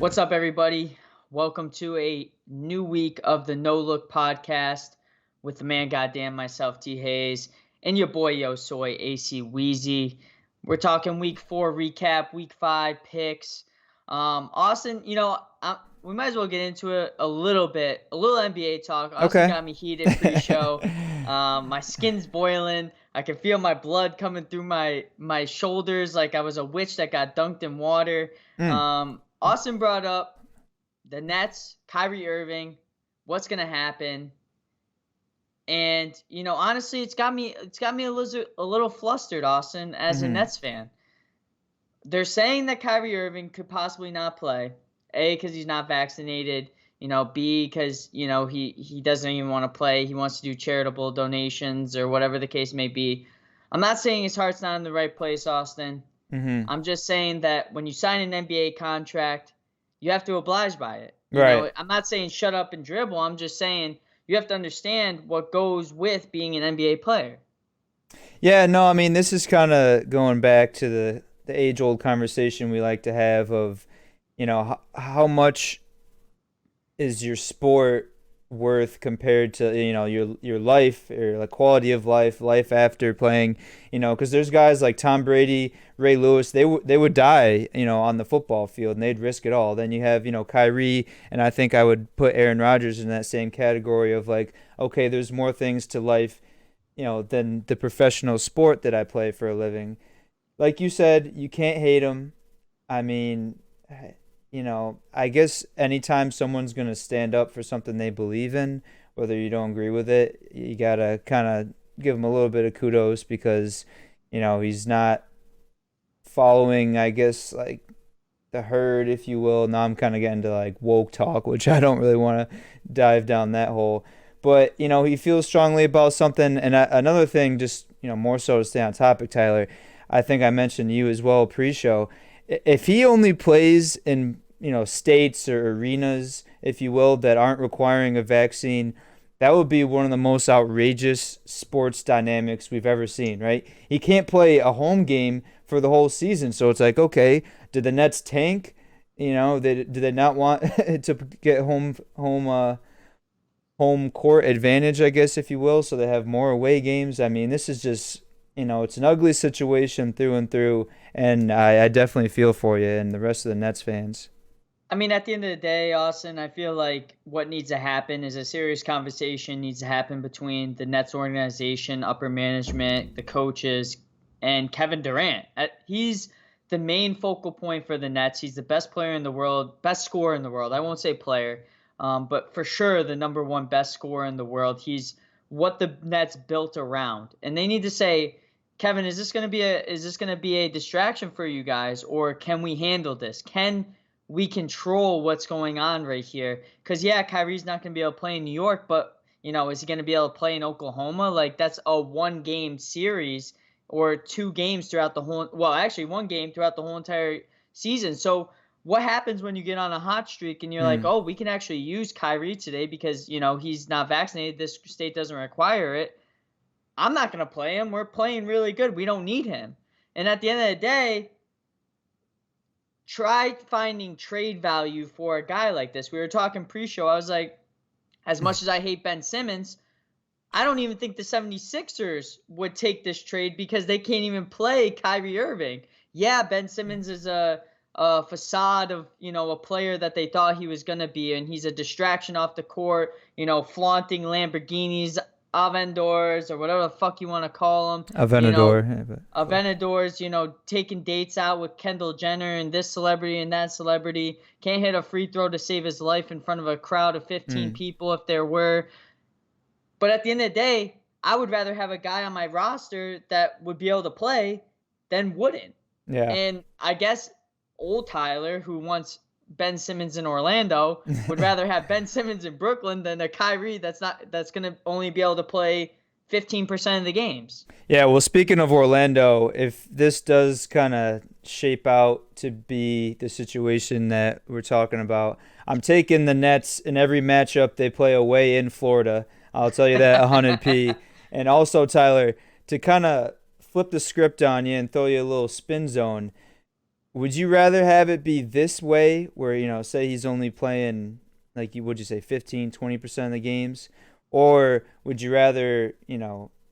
What's up, everybody? Welcome to a new week of the No Look podcast with the man goddamn myself, T. Hayes, and your boy Yo Soy, ACWeezy. We're talking week 4 recap, week 5 picks. Austin, we might as well get into it a little bit, a little NBA talk. Austin Okay. got me heated pre-show. My skin's boiling. I can feel my blood coming through my shoulders like I was a witch that got dunked in water. Mm. Austin brought up the Nets, Kyrie Irving, what's gonna happen, and honestly, it's got me a little flustered, Austin, as a hmm Nets fan. They're saying that Kyrie Irving could possibly not play, A, because he's not vaccinated, B, because he doesn't even want to play. He wants to do charitable donations or whatever the case may be. I'm not saying his heart's not in the right place, Austin. hmm I'm just saying that when you sign an NBA contract, you have to oblige by it. Right. I'm not saying shut up and dribble. I'm just saying you have to understand what goes with being an NBA player. Yeah, no, I mean, this is kind of going back to the age-old conversation we like to have of, how much is your sport worth compared to, your life or the quality of life after playing, because there's guys like Tom Brady, Ray Lewis, they would die, on the football field and they'd risk it all. Then you have, Kyrie, and I think I would put Aaron Rodgers in that same category of like, okay, there's more things to life, than the professional sport that I play for a living. Like you said, you can't hate them. I mean, I guess anytime someone's going to stand up for something they believe in, whether you don't agree with it, you got to kind of give him a little bit of kudos because, he's not following, I guess, like the herd, if you will. Now I'm kind of getting to like woke talk, which I don't really want to dive down that hole. But, he feels strongly about something. And another thing, just, more so to stay on topic, Tyler, I think I mentioned you as well pre-show. If he only plays in, states or arenas, if you will, that aren't requiring a vaccine, that would be one of the most outrageous sports dynamics we've ever seen, right? He can't play a home game for the whole season. So it's like, okay, did the Nets tank? Do they not want to get home court advantage, I guess, if you will, so they have more away games? I mean, this is just, it's an ugly situation through and through, and I definitely feel for you and the rest of the Nets fans. I mean, at the end of the day, Austin, I feel like what needs to happen is a serious conversation needs to happen between the Nets organization, upper management, the coaches, and Kevin Durant. He's the main focal point for the Nets. He's the best player in the world, best scorer in the world. I won't say player, but for sure the number one best scorer in the world. He's what the Nets built around, and they need to say, Kevin, is this going to be a distraction for you guys, or can we handle this? Can we control what's going on right here? Because yeah, Kyrie's not going to be able to play in New York, but is he going to be able to play in Oklahoma? Like that's a one-game series or two games throughout the whole. Well, actually, one game throughout the whole entire season. So what happens when you get on a hot streak and you're like, Mm. oh, we can actually use Kyrie today because he's not vaccinated. This state doesn't require it. I'm not going to play him. We're playing really good. We don't need him. And at the end of the day, try finding trade value for a guy like this. We were talking pre-show. I was like, as much as I hate Ben Simmons, I don't even think the 76ers would take this trade because they can't even play Kyrie Irving. Yeah, Ben Simmons is a facade of, a player that they thought he was going to be, and he's a distraction off the court, flaunting Lamborghinis, Aventadors, or whatever the fuck you want to call them, you know, Aventador. Yeah, but, Aventadors, taking dates out with Kendall Jenner and this celebrity and that celebrity. Can't hit a free throw to save his life in front of a crowd of 15 mm. people if there were. But at the end of the day, I would rather have a guy on my roster that would be able to play than wouldn't. Yeah. And I guess old Tyler, who wants Ben Simmons in Orlando, would rather have Ben Simmons in Brooklyn than a Kyrie that's going to only be able to play 15% of the games. Yeah, well, speaking of Orlando, if this does kind of shape out to be the situation that we're talking about, I'm taking the Nets in every matchup they play away in Florida. I'll tell you that 100p. And also, Tyler, to kind of flip the script on you and throw you a little spin zone, Would you rather have it be this way where, say he's only playing, like, would you say 15, 20% of the games? Or would you rather,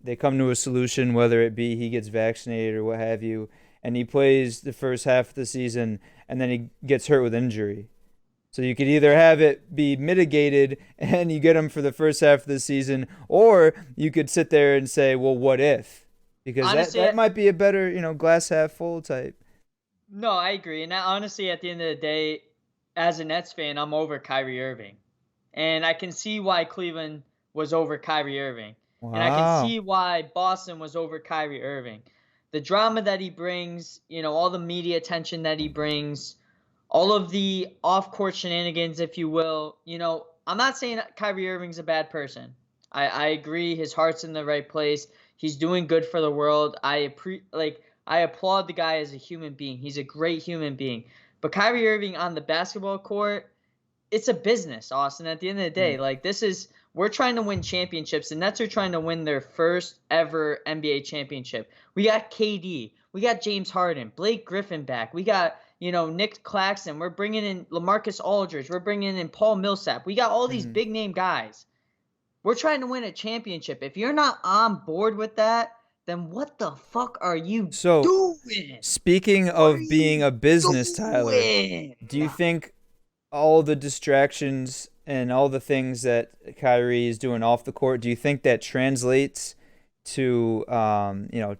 they come to a solution, whether it be he gets vaccinated or what have you, and he plays the first half of the season and then he gets hurt with injury? So you could either have it be mitigated and you get him for the first half of the season, or you could sit there and say, well, what if? Because that, Honestly, that might be a better, glass half full type. no, I agree. And honestly, at the end of the day, as a Nets fan, I'm over Kyrie Irving. And I can see why Cleveland was over Kyrie Irving. And I can Wow. see why Boston was over Kyrie Irving. The drama that he brings, all the media attention that he brings, all of the off-court shenanigans, if you will. I'm not saying Kyrie Irving's a bad person. I agree. His heart's in the right place. He's doing good for the world. I applaud the guy as a human being. He's a great human being. But Kyrie Irving on the basketball court, it's a business, Austin. At the end of the day, Mm. like we're trying to win championships. The Nets are trying to win their first ever NBA championship. We got KD, we got James Harden, Blake Griffin back. We got Nick Claxton. We're bringing in LaMarcus Aldridge. We're bringing in Paul Millsap. We got all these Mhm. big name guys. We're trying to win a championship. If you're not on board with that, then what the fuck are you So, doing? speaking What are of being you a business, Tyler, doing? do you think all the distractions and all the things that Kyrie is doing off the court, do you think that translates to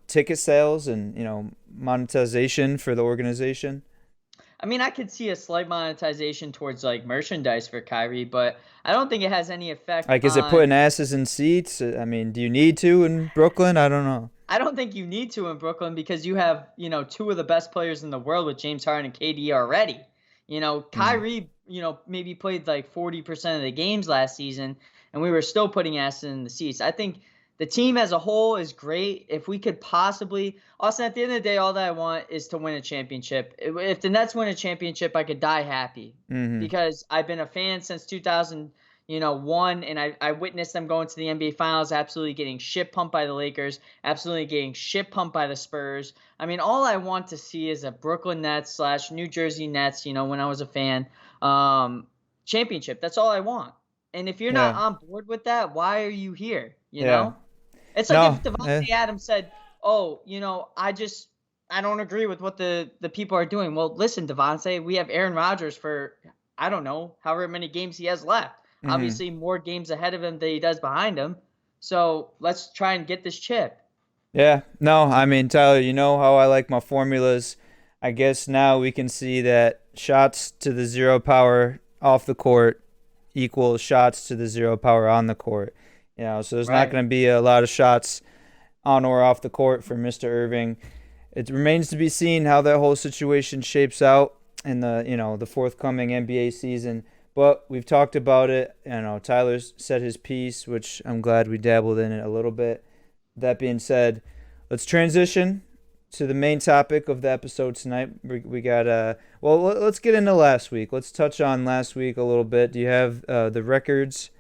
ticket sales and monetization for the organization? I mean, I could see a slight monetization towards like merchandise for Kyrie, but I don't think it has any effect Like, is it on. putting asses in seats? I mean, do you need to in Brooklyn? I don't know. I don't think you need to in Brooklyn because you have, two of the best players in the world with James Harden and KD already. Mm. Kyrie, maybe played like 40% of the games last season, and we were still putting asses in the seats. I think the team as a whole is great. If we could possibly, Austin, at the end of the day, all that I want is to win a championship. If the Nets win a championship, I could die happy Hmm. because I've been a fan since 2000, one, and I witnessed them going to the NBA Finals, absolutely getting shit pumped by the Lakers, absolutely getting shit pumped by the Spurs. I mean, all I want to see is a Brooklyn Nets slash New Jersey Nets, when I was a fan, um, championship. That's all I want. And if you're not Yeah. on board with that, why are you here? Yeah. It's like No. if Devontae Adams said, "Oh, I don't agree with what the people are doing." Well, listen, Devontae, we have Aaron Rodgers for I don't know however many games he has left. Hmm. Obviously, more games ahead of him than he does behind him. So let's try and get this chip. Yeah. No, I mean, Tyler, you know how I like my formulas. I guess now we can see that shots to the zero power off the court equals shots to the zero power on the court. So there's not Right. going to be a lot of shots on or off the court for Mr. Irving. It remains to be seen how that whole situation shapes out in the forthcoming NBA season. But we've talked about it. Tyler's said his piece, which I'm glad we dabbled in it a little bit. That being said, let's transition to the main topic of the episode tonight. We got let's get into last week. Let's touch on last week a little bit. Do you have the records?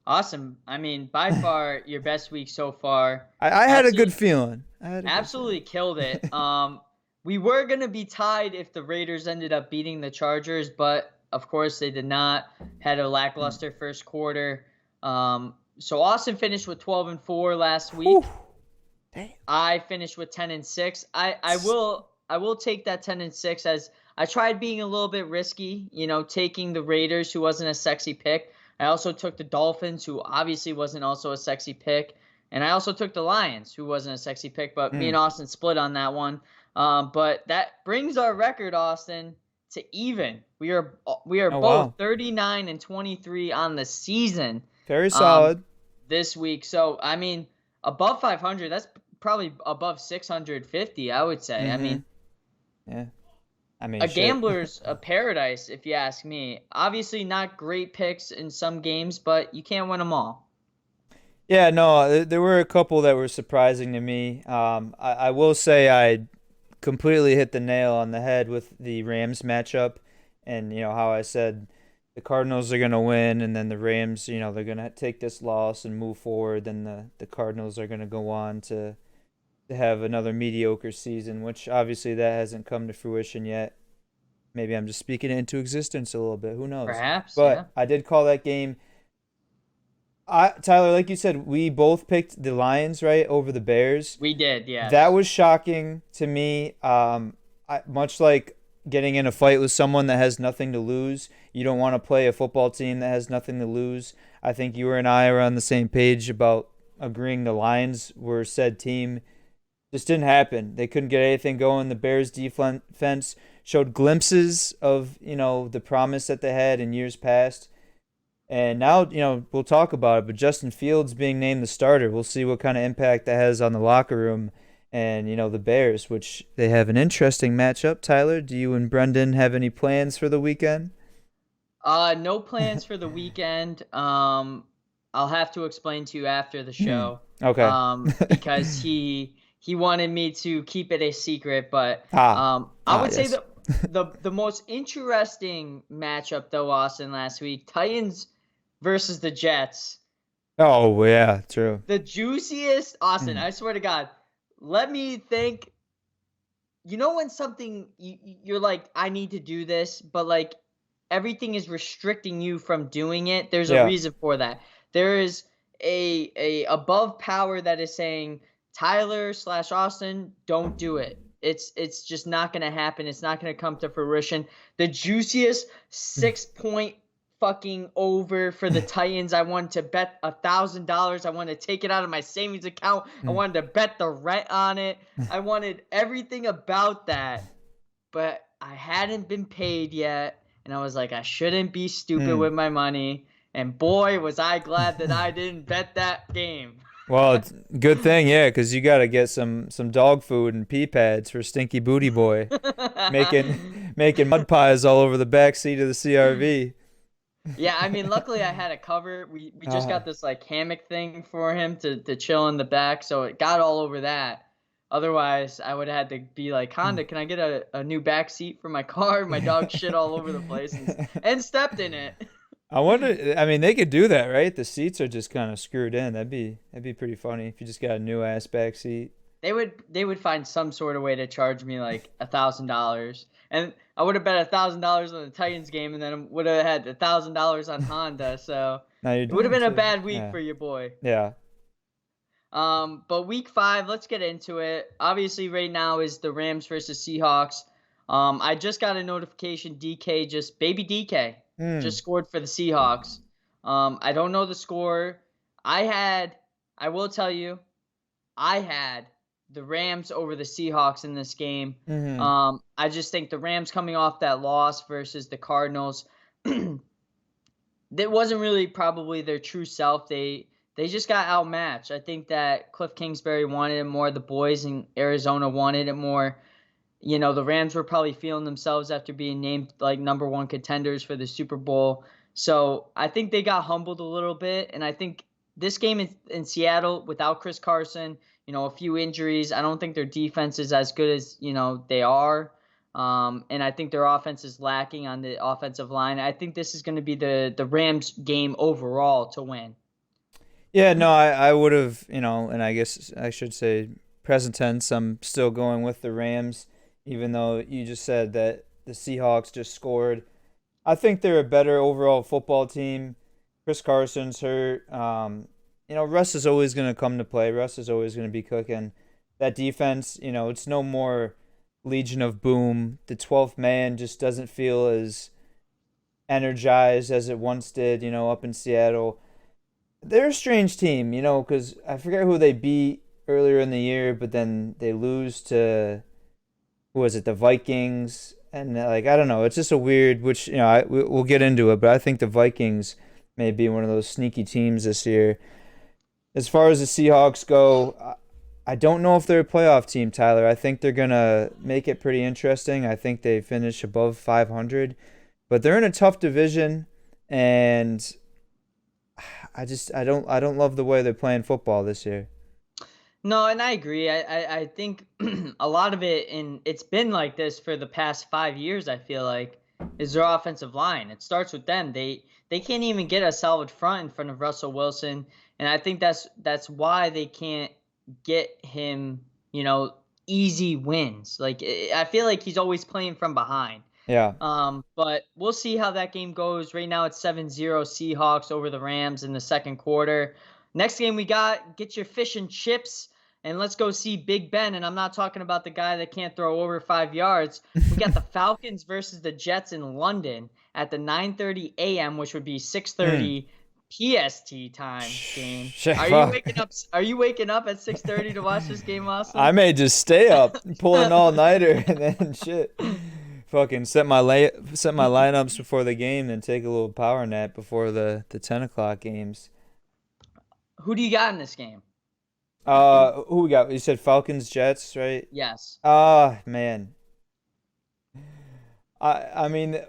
Awesome. I mean, by far your best week so far. I had a good Absolutely, feeling. I had a good absolutely feeling. killed it. We were gonna be tied if the Raiders ended up beating the Chargers, but of course they did not. Had a lackluster first quarter. So Austin finished with 12-4 last Whew. week. Damn. I finished with 10-6. I will take that 10-6 as I tried being a little bit risky, taking the Raiders, who wasn't a sexy pick. I also took the Dolphins, who obviously wasn't also a sexy pick, and I also took the Lions, who wasn't a sexy pick. But me Mm. and Austin split on that one. But that brings our record, Austin, to even. We are Oh both wow. 39-23 on the season. Very Um, solid. this week. So, I mean, above 500, that's probably above 650, I would say. I mean, Mhm. Yeah. I mean, a shit. gambler's a paradise, if you ask me. Obviously, not great picks in some games, but you can't win them all. Yeah, no, there were a couple that were surprising to me. I will say I completely hit the nail on the head with the Rams matchup, and how I said the Cardinals are gonna win, and then the Rams, they're gonna take this loss and move forward. Then the Cardinals are gonna go on to have another mediocre season, which obviously that hasn't come to fruition yet. Maybe I'm just speaking it into existence a little bit. Who knows? Perhaps, yeah. But I did call that game. Tyler, like you said, we both picked the Lions, right, over the Bears. We did, That yes. was shocking to me. Much like getting in a fight with someone that has nothing to lose, you don't want to play a football team that has nothing to lose. I think you and I are on the same page about agreeing the Lions were said team. Just didn't happen. They couldn't get anything going. The Bears defense showed glimpses of, the promise that they had in years past. And now, we'll talk about it, but Justin Fields being named the starter, we'll see what kind of impact that has on the locker room and, the Bears, which they have an interesting matchup. Tyler, do you and Brendan have any plans for the weekend? No plans for the weekend. I'll have to explain to you after the Hmm. show. Okay. Because he wanted me to keep it a secret, but I would say Yes. the most interesting matchup though, Austin, last week, Titans versus the Jets. Oh, yeah, true. The juiciest, Austin, Hmm. I swear to God. Let me think. You know when something you're like, I need to do this, but like everything is restricting you from doing it. There's a Yeah. reason for that. There is a above power that is saying, Tyler slash Austin, don't do it. It's just not gonna happen. It's not gonna come to fruition. The juiciest 6 point fucking over for the Titans. I wanted to bet $1,000. I wanted to take it out of my savings account. I wanted to bet the rent on it. I wanted everything about that, but I hadn't been paid yet, and I was like, I shouldn't be stupid Hmm. with my money. And boy, was I glad that I didn't bet that game. Well, it's a good thing, yeah, because you got to get some dog food and pee pads for Stinky Booty Boy, making mud pies all over the back seat of the CRV. Yeah, I mean, luckily I had a cover. We just Uh, got this like hammock thing for him to chill in the back, so it got all over that. Otherwise, I would have had to be like, Honda, can I get a new back seat for my car? My dog shit all over the place and stepped in it. I wonder. I mean, they could do that, right? The seats are just kind of screwed in. That'd be pretty funny if you just got a new ass back seat. They would find some sort of way to charge me like $1,000, and I would have bet $1,000 on the Titans game, and then would have had $1,000 on Honda. So Now you're it would have down been a to bad week yeah, for you, boy. yeah. But week 5, let's get into it. Obviously, right now is the Rams versus Seahawks. I just got a notification baby DK Hmm. just scored for the Seahawks. I don't know the score. I will tell you, I had the Rams over the Seahawks in this game. Hmm. I just think the Rams coming off that loss versus the Cardinals, that wasn't really probably their true self. They just got outmatched. I think that Cliff Kingsbury wanted it more. The boys in Arizona wanted it more. The Rams were probably feeling themselves after being named like number one contenders for the Super Bowl. So I think they got humbled a little bit. And I think this game in Seattle without Chris Carson, a few injuries, I don't think their defense is as good as, they are. And I think their offense is lacking on the offensive line. I think this is going to be the Rams game overall to win. Yeah, no, I would have, and I guess I should say present tense. I'm still going with the Rams, even though you just said that the Seahawks just scored. I think they're a better overall football team. Chris Carson's hurt. Russ is always going to come to play. Russ is always going to be cooking. That defense, it's no more Legion of Boom. The 12th man just doesn't feel as energized as it once did, up in Seattle. They're a strange team, because I forget who they beat earlier in the year, but then they lose to, who was it, the Vikings? And like, I don't know, it's just a weird, which, we'll get into it, but I think the Vikings may be one of those sneaky teams this year. As far as the Seahawks go, I don't know if they're a playoff team, Tyler. I think they're going to make it pretty interesting. I think they finish above 500, but they're in a tough division, and I don't love the way they're playing football this year. No, and I agree. I think a lot of it, and it's been like this for the past 5 years, I feel like, is their offensive line. It starts with them. They can't even get a solid front in front of Russell Wilson, and I think that's why they can't get him, easy wins. Like I feel like he's always playing from behind. Yeah. But we'll see how that game goes. Right now it's 7-0 Seahawks over the Rams in the second quarter. Next game we got, get your fish and chips, and let's go see Big Ben. And I'm not talking about the guy that can't throw over 5 yards. We got the Falcons versus the Jets in London at the 9:30 a.m., which would be 6:30 PST time game. Are you waking up at 6:30 to watch this game, I Austin? may just stay up, pull an all-nighter, and then shit. Fucking set my lineups before the game, and take a little power nap before the 10 o'clock games. Who do you got in this game? Who we got? You said Falcons, Jets, right? Yes. Ah, man. I mean,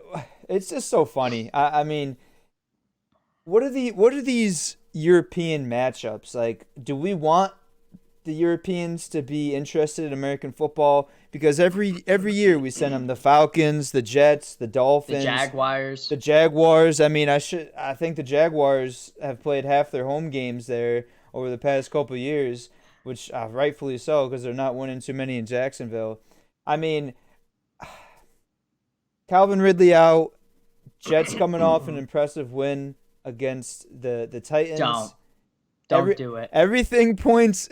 it's just so funny. I mean, what are these European matchups like? Do we want the Europeans to be interested in American football? Because every year we send them the Falcons, the Jets, the The Dolphins, Jaguars. the Jaguars. I mean, I think the Jaguars have played half their home games there over the past couple of years, which rightfully so because they're not winning too many in Jacksonville. I mean, Calvin Ridley out, Jets coming off an impressive win against the Don't. Titans. Don't do it. Everything points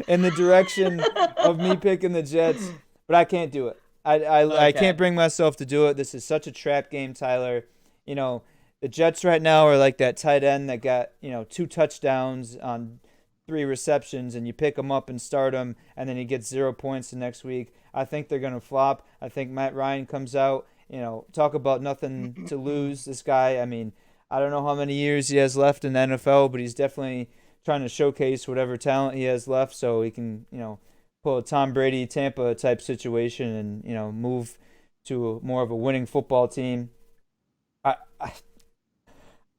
in the direction of me picking the Jets, but I can't do it. I Okay. can't bring myself to do it. This is such a trap game, Tyler. You know, the Jets right now are like that tight end that got, 2 touchdowns on 3 receptions, and you pick him up and start him, and then he gets 0 points the next week. I think they're going to flop. I think Matt Ryan comes out, talk about nothing to lose. This guy, I mean, I don't know how many years he has left in the NFL, but he's definitely trying to showcase whatever talent he has left so he can, pull a Tom Brady Tampa type situation and, move to more of a winning football team. I, I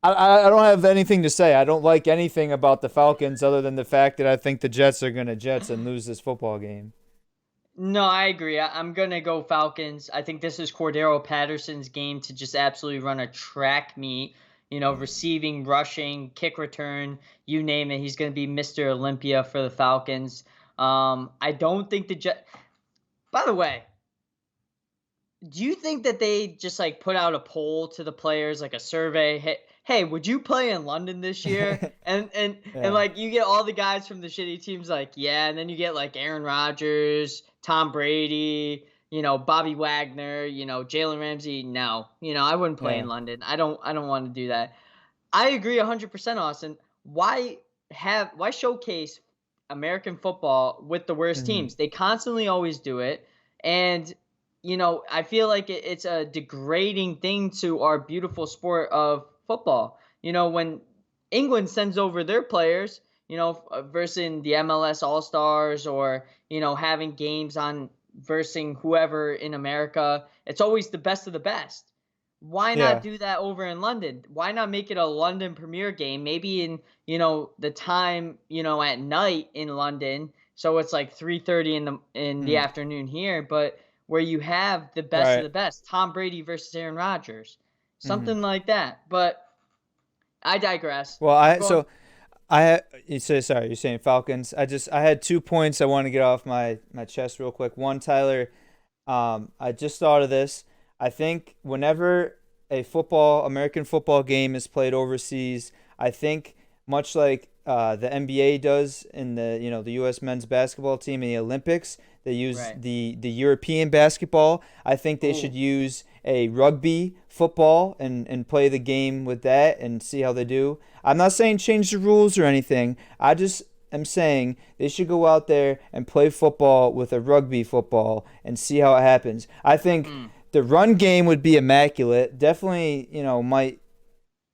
I don't have anything to say. I don't like anything about the Falcons other than the fact that I think the Jets are going to Jets and lose this football game. No, I agree. I'm gonna go Falcons. I think this is Cordero Patterson's game to just absolutely run a track meet. Receiving, rushing, kick return, you name it. He's gonna be Mr. Olympia for the Falcons. I don't think the Jet. By the way, do you think that they just like put out a poll to the players, like a survey? Hey, would you play in London this year? And Yeah. like you get all the guys from the shitty teams, like yeah, and then you get like Aaron Rodgers, Tom Brady, Bobby Wagner, Jalen Ramsey. No, I wouldn't play Yeah. in London. I don't want to do that. I agree 100%, Austin. Why showcase American football with the worst Hmm. teams? They constantly always do it, and I feel like it's a degrading thing to our beautiful sport of football. When England sends over their players, versus the MLS All Stars or having games on versus whoever in America, it's always the best of the best. Why not Yeah. do that over in London? Why not make it a London Premier game? Maybe in the time at night in London, so it's like 3:30 in the Hmm. afternoon here, but where you have the best of Right. the best, Tom Brady versus Aaron Rodgers, Hmm. something like that. But I digress. Well, I'm going. you say sorry. You're saying Falcons. I had 2 points I want to get off my chest real quick. One, Tyler. I just thought of this. I think whenever American football game is played overseas, I think much like the NBA does in the U.S. men's basketball team in the Olympics, they use Right. the European basketball. I think they should Ooh. use a rugby football and play the game with that and see how they do. I'm not saying change the rules or anything. I just am saying they should go out there and play football with a rugby football and see how it happens. I think Mm. the run game would be immaculate. Definitely, might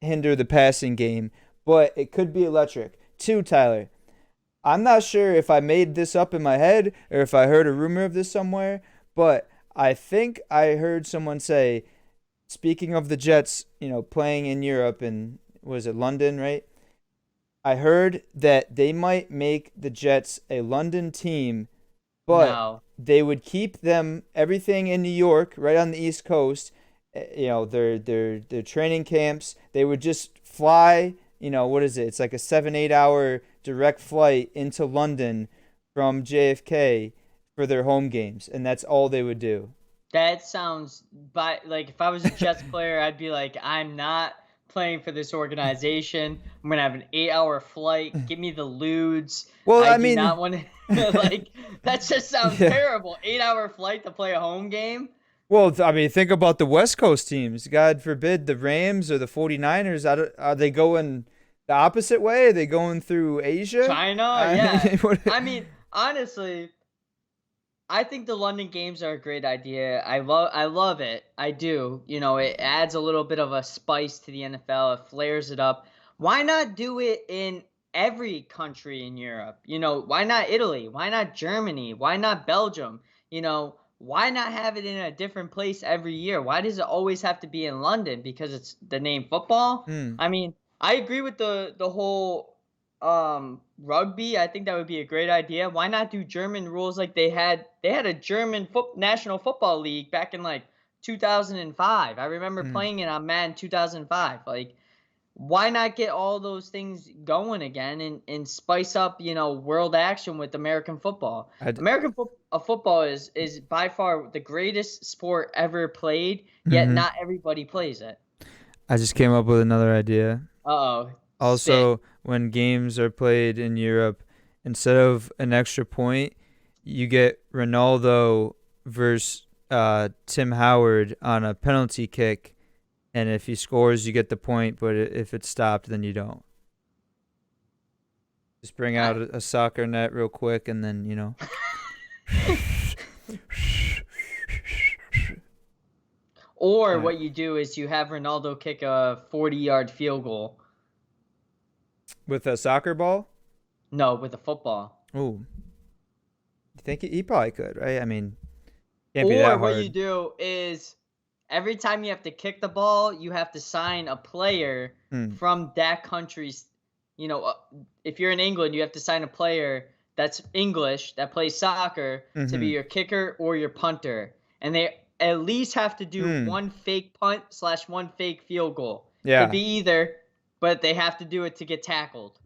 hinder the passing game, but it could be electric. Two, Tyler. I'm not sure if I made this up in my head or if I heard a rumor of this somewhere, but I think I heard someone say, speaking of the Jets, playing in Europe and was it London, right? I heard that they might make the Jets a London team, but No. they would keep them everything in New York, right on the East Coast. Their training camps. They would just fly. What is it? It's like a 7-8 hour direct flight into London from JFK for their home games, and that's all they would do. That sounds, like if I was a Jets player, I'd be like, I'm not playing for this organization. I'm gonna have an 8-hour flight. Give me the lewds. Well, I I do mean, not want to like that. Just sounds yeah. terrible. 8-hour flight to play a home game. Well, I mean, think about the West Coast teams. God forbid the Rams or the 49ers. Are they going the opposite way? Are they going through Asia? China, I yeah. mean, I mean, honestly, I think the London games are a great idea. I love it. I do. It adds a little bit of a spice to the NFL. It flares it up. Why not do it in every country in Europe? Why not Italy? Why not Germany? Why not Belgium? Why not have it in a different place every year? Why does it always have to be in London? Because it's the name football? hmm. I mean, I agree with the whole rugby. I think that would be a great idea. Why not do German rules like they had a German national football league back in like 2005. I remember Hmm. playing it on Madden 2005. Like, why not get all those things going again and spice up, world action with American football? I, Football is by far the greatest sport ever played, yet hmm. not everybody plays it. I just came up with another idea. Uh-oh. Spit. Also, when games are played in Europe, instead of an extra point, you get Ronaldo versus Tim Howard on a penalty kick, and if he scores, you get the point. But if it's stopped, then you don't. Just bring I, out a soccer net real quick, and then Or Yeah. what you do is you have Ronaldo kick a 40-yard field goal. With a soccer ball. No, with a football. Ooh, you think he probably could, right? I mean, can't be Or that what you hard. do is every time you have to kick the ball, you have to sign a player Hmm. from that country's. If you're in England, you have to sign a player that's English that plays soccer to be Mm-hmm. your kicker or your punter, and they at least have to do Hmm. one fake punt / one fake field goal. Could Yeah. be either, but they have to do it to get tackled.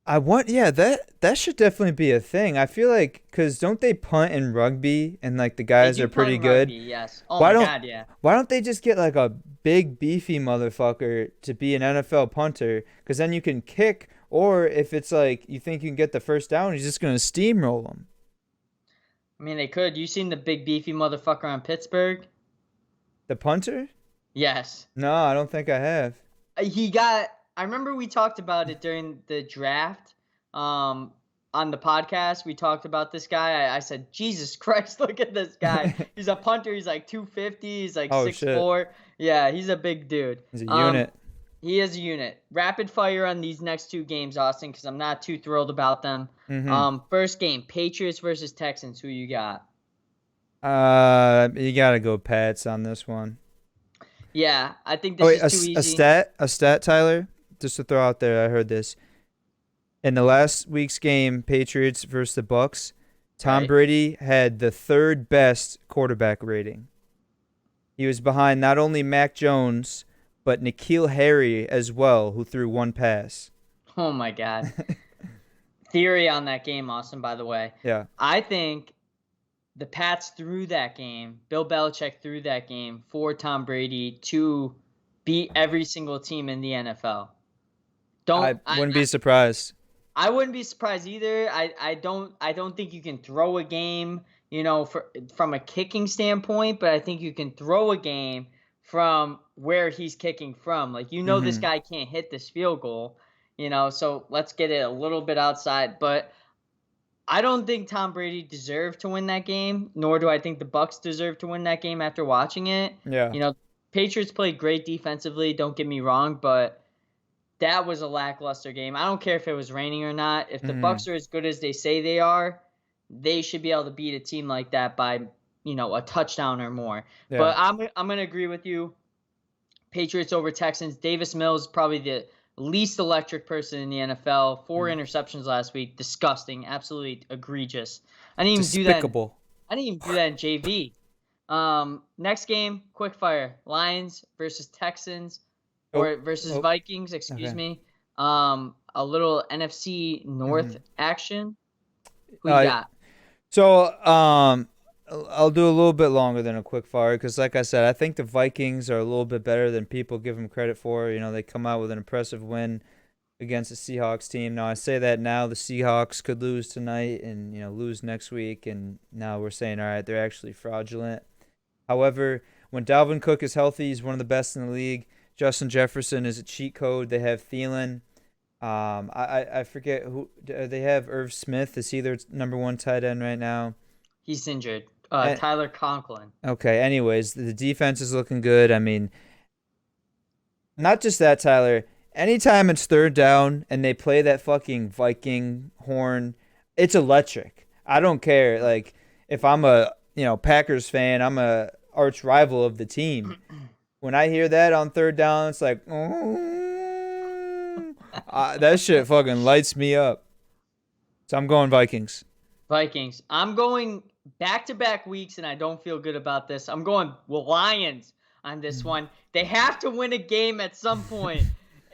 Yeah, that should definitely be a thing. I feel like, because don't they punt in rugby and like the They guys do are punt pretty in good? rugby, yes. Oh Why my don't God, yeah. why don't they just get like a big beefy motherfucker to be an NFL punter? Because then you can kick, or if it's like you think you can get the first down, he's just gonna steamroll them. I mean, they could. You seen the big beefy motherfucker on Pittsburgh? The punter? Yes. No, I don't think I have. He got. I remember we talked about it during the draft. On the podcast, we talked about this guy. I said, Jesus Christ, look at this guy. He's a punter. He's like 250. He's like Oh six shit, four. Yeah, he's a big dude. he's a unit. He is a unit. Rapid fire on these next two games, Austin, because I'm not too thrilled about them. Mm-hmm. First game, Patriots versus Texans. Who you got? You gotta go Pats on this one. Yeah, I think Oh this wait, is too a easy. stat, Tyler. Just to throw out there, I heard this. In the last week's game, Patriots versus the Bucks, Tom Right? Brady had the third best quarterback rating. He was behind not only Mac Jones, but N'Keal Harry as well, who threw one pass. Oh my God. Theory on that game, Austin, by the way. Yeah. I think the Pats threw that game. Bill Belichick threw that game for Tom Brady to beat every single team in the NFL. Don't I wouldn't be surprised. I wouldn't be surprised either. I don't think you can throw a game, from a kicking standpoint, but I think you can throw a game from where he's kicking from. Like, this Mm-hmm. guy can't hit this field goal, so let's get it a little bit outside. But I don't think Tom Brady deserved to win that game, nor do I think the Bucks deserve to win that game after watching it. Yeah. You know, Patriots played great defensively, don't get me wrong, but that was a lackluster game. I don't care if it was raining or not. If the Mm-hmm. Bucks are as good as they say they are, they should be able to beat a team like that by, a touchdown or more. Yeah. But I'm going to agree with you. Patriots over Texans. Davis Mills probably the least electric person in the NFL. 4 Mm. interceptions last week. Disgusting. Absolutely egregious. I didn't even do that. Despicable. I didn't even do that in JV. Next game, quick fire. Lions versus Texans or versus Vikings, excuse Okay. me. A little NFC North Mhm. action. Who you got? So, I'll do a little bit longer than a quick fire because, like I said, I think the Vikings are a little bit better than people give them credit for. They come out with an impressive win against the Seahawks team. Now, I say that now the Seahawks could lose tonight and, lose next week. And now we're saying, all right, they're actually fraudulent. However, when Dalvin Cook is healthy, he's one of the best in the league. Justin Jefferson is a cheat code. They have Thielen. I forget who they have. Irv Smith, is he their number one tight end right now? He's injured. And, Tyler Conklin. Okay. Anyways, the defense is looking good. I mean, not just that, Tyler. Anytime it's third down and they play that fucking Viking horn, it's electric. I don't care. Like, if I'm a Packers fan, I'm a arch rival of the team. When I hear that on third down, it's like, that shit fucking lights me up. So I'm going Vikings. Vikings. I'm going back-to-back weeks, and I don't feel good about this. I'm going Lions on this one. They have to win a game at some point.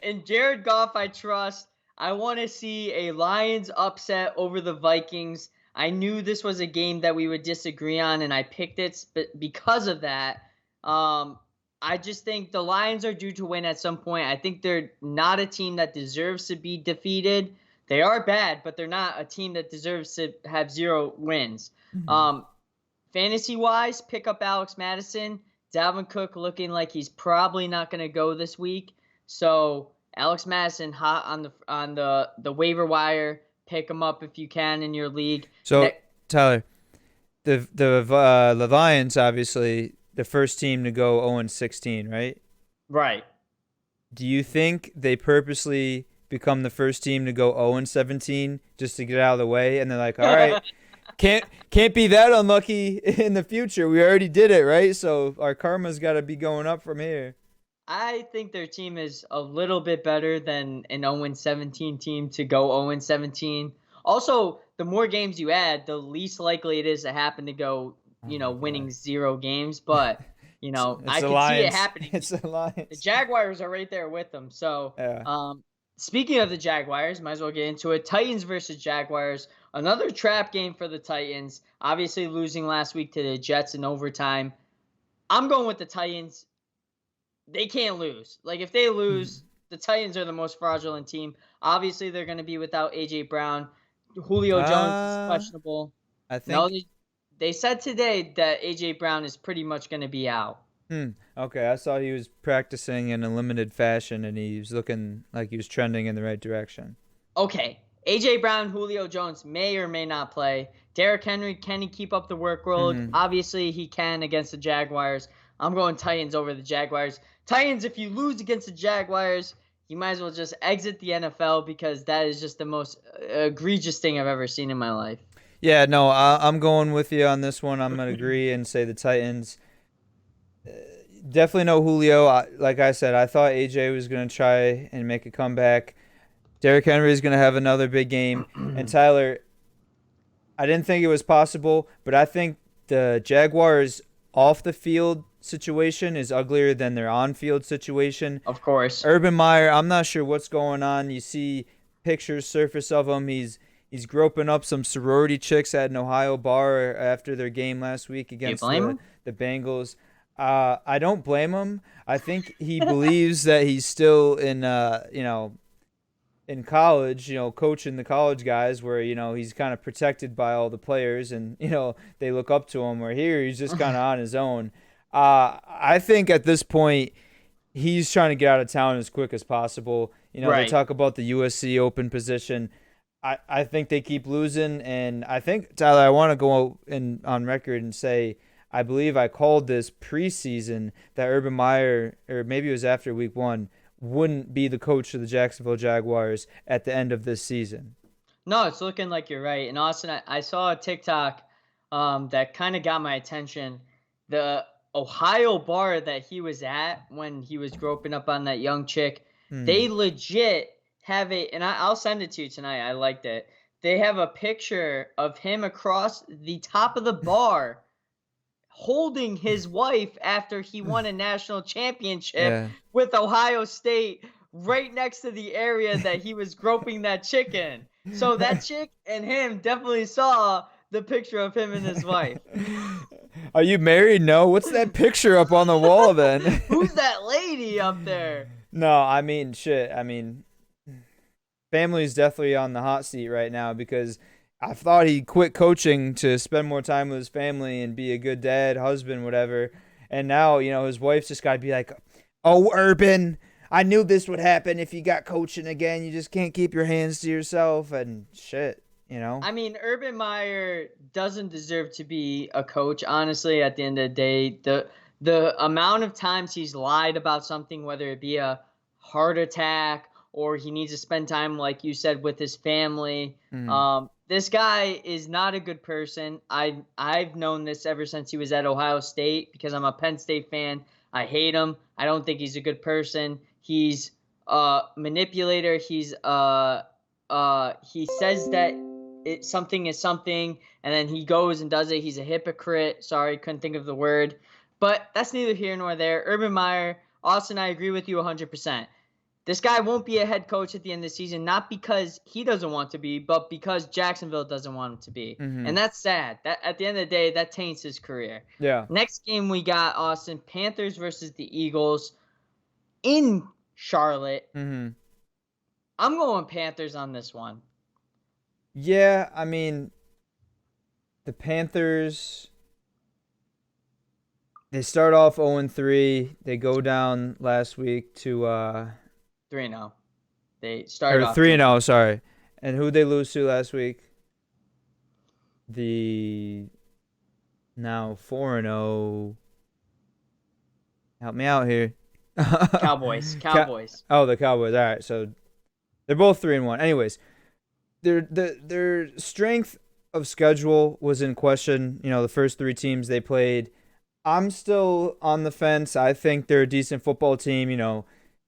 And Jared Goff, I trust. I want to see a Lions upset over the Vikings. I knew this was a game that we would disagree on, and I picked it because of that. I just think the Lions are due to win at some point. I think they're not a team that deserves to be defeated. They are bad, but they're not a team that deserves to have 0 wins. Mm-hmm. Fantasy-wise, pick up Alex Madison. Dalvin Cook looking like he's probably not going to go this week. So Alex Madison hot on the waiver wire. Pick him up if you can in your league. So Tyler, the Lions obviously the first team to go 0-16, right? Right. Do you think they purposely become the first team to go 0-17 just to get out of the way, and they're like, all right, can't be that unlucky in the future. We already did it, right? So our karma's got to be going up from here. I think their team is a little bit better than an 0-17 team to go 0-17. Also, the more games you add, the least likely it is to happen to go, winning 0 games. But, I can see it happening. It's the Lions. The Jaguars are right there with them. So, yeah. Speaking of the Jaguars, might as well get into it. Titans versus Jaguars. Another trap game for the Titans. Obviously losing last week to the Jets in overtime. I'm going with the Titans. They can't lose. Like, if they lose, the Titans are the most fraudulent team. Obviously, they're going to be without A.J. Brown. Julio Jones is questionable. I think. No, they said today that A.J. Brown is pretty much going to be out. Okay, I saw he was practicing in a limited fashion, and he was looking like he was trending in the right direction. Okay, A.J. Brown, Julio Jones may or may not play. Derrick Henry, can he keep up the workload? Mm-hmm. Obviously, he can against the Jaguars. I'm going Titans over the Jaguars. Titans, if you lose against the Jaguars, you might as well just exit the NFL because that is just the most egregious thing I've ever seen in my life. Yeah, no, I'm going with you on this one. I'm going to agree and say the Titans. Definitely no Julio. Like I said, I thought AJ was going to try and make a comeback. Derrick Henry is going to have another big game. And Tyler, I didn't think it was possible, but I think the Jaguars off the field situation is uglier than their on-field situation. Of course. Urban Meyer, I'm not sure what's going on. You see pictures surface of him. He's groping up some sorority chicks at an Ohio bar after their game last week against the Bengals. I don't blame him. I think he believes that he's still in college, coaching the college guys where, he's kind of protected by all the players and, they look up to him, where here he's just kind of on his own. I think at this point he's trying to get out of town as quick as possible. Right. They talk about the USC open position. I think they keep losing, and I think, Tyler, I want to go on record and say I believe I called this preseason that Urban Meyer, or maybe it was after week 1, wouldn't be the coach of the Jacksonville Jaguars at the end of this season. No, it's looking like you're right. And Austin, I saw a TikTok that kind of got my attention. The Ohio bar that he was at when he was groping up on that young chick, they legit have and I'll send it to you tonight. I liked it. They have a picture of him across the top of the bar holding his wife after he won a national championship with Ohio State right next to the area that he was groping that chick in. So that chick and him definitely saw the picture of him and his wife. Are you married? No. What's that picture up on the wall then? Who's that lady up there? No, I mean, shit. I mean, family's definitely on the hot seat right now because I thought he quit coaching to spend more time with his family and be a good dad, husband, whatever. And now, his wife's just got to be like, "Oh, Urban, I knew this would happen if you got coaching again. You just can't keep your hands to yourself and shit, I mean, Urban Meyer doesn't deserve to be a coach, honestly, at the end of the day. The amount of times he's lied about something, whether it be a heart attack or he needs to spend time, like you said, with his family. This guy is not a good person. I've known this ever since he was at Ohio State because I'm a Penn State fan. I hate him. I don't think he's a good person. He's a manipulator. He says that something is something, and then he goes and does it. He's a hypocrite. Sorry, couldn't think of the word. But that's neither here nor there. Urban Meyer, Austin, I agree with you 100%. This guy won't be a head coach at the end of the season, not because he doesn't want to be, but because Jacksonville doesn't want him to be. And that's sad. That at the end of the day, that taints his career. Yeah. Next game we got, Austin, Panthers versus the Eagles in Charlotte. I'm going Panthers on this one. Yeah, I mean, the Panthers, they start off 0-3. They go down last week to 3-0. They started off 3-0, sorry. And who'd they lose to last week? The now 4-0. Help me out here. Cowboys. The Cowboys. All right, so they're both 3-1. Anyways, their strength of schedule was in question. The first three teams they played. I'm still on the fence. I think they're a decent football team.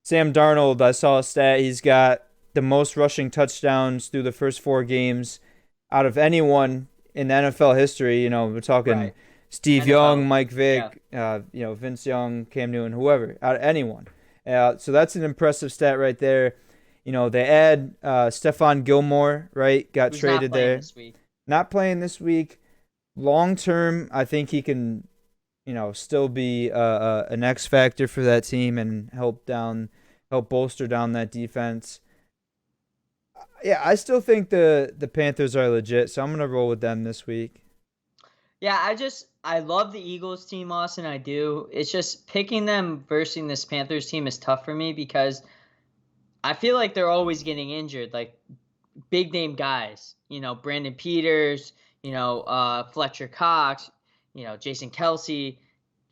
Sam Darnold, I saw a stat. He's got the most rushing touchdowns through the first 4 games out of anyone in NFL history. We're talking Steve Young, Mike Vick, Vince Young, Cam Newton, whoever, out of anyone. So that's an impressive stat right there. They add Stephon Gilmore, right? Got traded there. Not playing this week. Long term, I think he can, still be an X factor for that team and help bolster down that defense. Yeah, I still think the Panthers are legit, so I'm gonna roll with them this week. Yeah, I love the Eagles team, Austin. I do. It's just picking them versus this Panthers team is tough for me because I feel like they're always getting injured, like big name guys. Brandon Peters, Fletcher Cox, Jason Kelsey,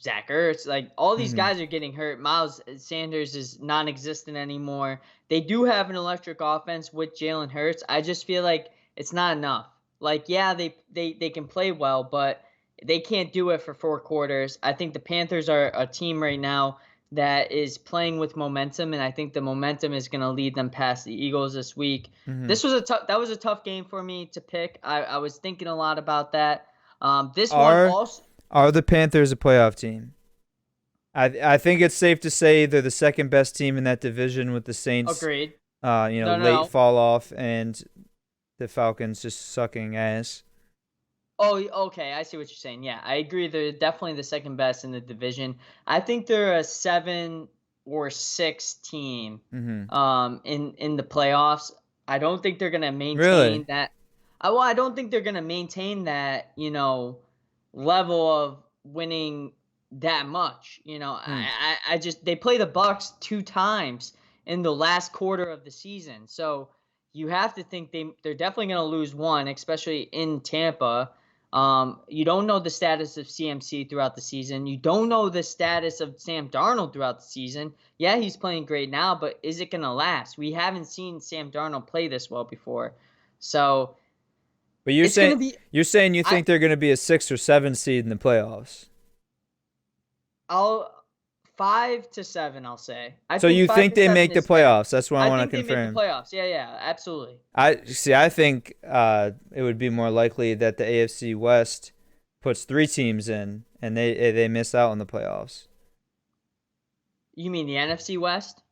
Zach Ertz. Like all these guys are getting hurt. Miles Sanders is non-existent anymore. They do have an electric offense with Jalen Hurts. I just feel like it's not enough. Like, yeah, they can play well, but they can't do it for 4 quarters. I think the Panthers are a team right now that is playing with momentum, and I think the momentum is going to lead them past the Eagles this week. That was a tough game for me to pick. I was thinking a lot about that. Are the Panthers a playoff team? I think it's safe to say they're the second best team in that division with the Saints. Agreed. Late fall off and the Falcons just sucking ass. Oh, okay. I see what you're saying. Yeah, I agree. They're definitely the second best in the division. I think they're a 7 or 6 team in the playoffs. I don't think they're going to maintain that. I don't think they're going to maintain that, level of winning that much. They play the Bucs 2 times in the last quarter of the season. So you have to think they're definitely going to lose one, especially in Tampa. You don't know the status of CMC throughout the season. You don't know the status of Sam Darnold throughout the season. Yeah, he's playing great now, but is it going to last? We haven't seen Sam Darnold play this well before. So, but you're saying you think they're going to be a 6 or 7 seed in the playoffs? 5 to 7, I'll say. So you think they make the playoffs? That's what I want to confirm. They make the playoffs. Yeah, absolutely. I think it would be more likely that the AFC West puts 3 teams in and they miss out on the playoffs. You mean the NFC West?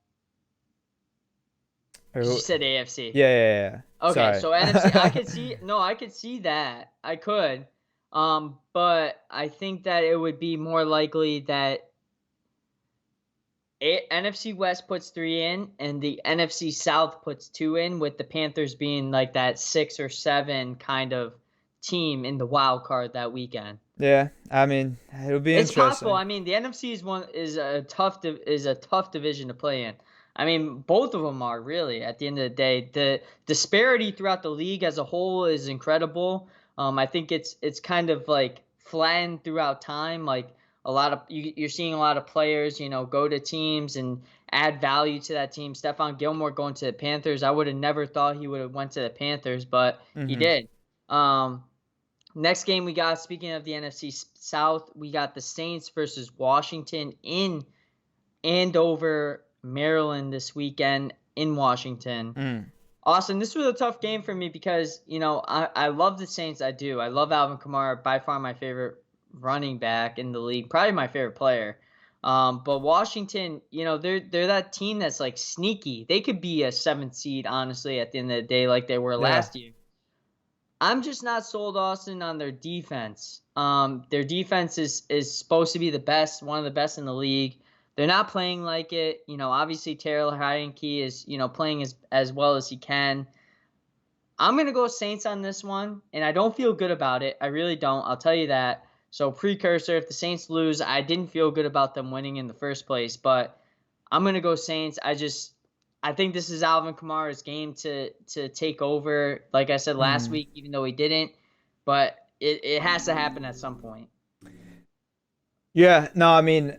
You said AFC. Yeah. Okay, Sorry. so NFC, I could see that. I could. But I think that it would be more likely that NFC West puts 3 in and the NFC South puts 2 in, with the Panthers being like that 6 or 7 kind of team in the wild card that weekend. Yeah, I mean, it'll be It's possible. interesting. I mean, the NFC is a tough division to play in. I mean, both of them are really at the end of the day. The disparity throughout the league as a whole is incredible. I think it's kind of like flattened throughout time. Like you're seeing a lot of players, go to teams and add value to that team. Stephon Gilmore going to the Panthers. I would have never thought he would have went to the Panthers, but he Hmm. did. Next game we got, speaking of the NFC South, we got the Saints versus Washington in Andover, Maryland this weekend in Washington. Mm. Austin, this was a tough game for me because, I love the Saints. I do. I love Alvin Kamara, by far my favorite running back in the league, probably my favorite player. But Washington, they're that team that's like sneaky. They could be a 7th seed, honestly, at the end of the day, like they were Yeah. last year. I'm just not sold, Austin, on their defense. Their defense is supposed to be the best, one of the best in the league. They're not playing like it. Obviously Taylor Heineke is, playing as well as he can. I'm gonna go Saints on this one, and I don't feel good about it. I really don't. I'll tell you that. So precursor, if the Saints lose, I didn't feel good about them winning in the first place, but I'm gonna go Saints. I think this is Alvin Kamara's game to take over. Like I said last Mm. week, even though he didn't, but it has to happen at some point. Yeah, no, I mean,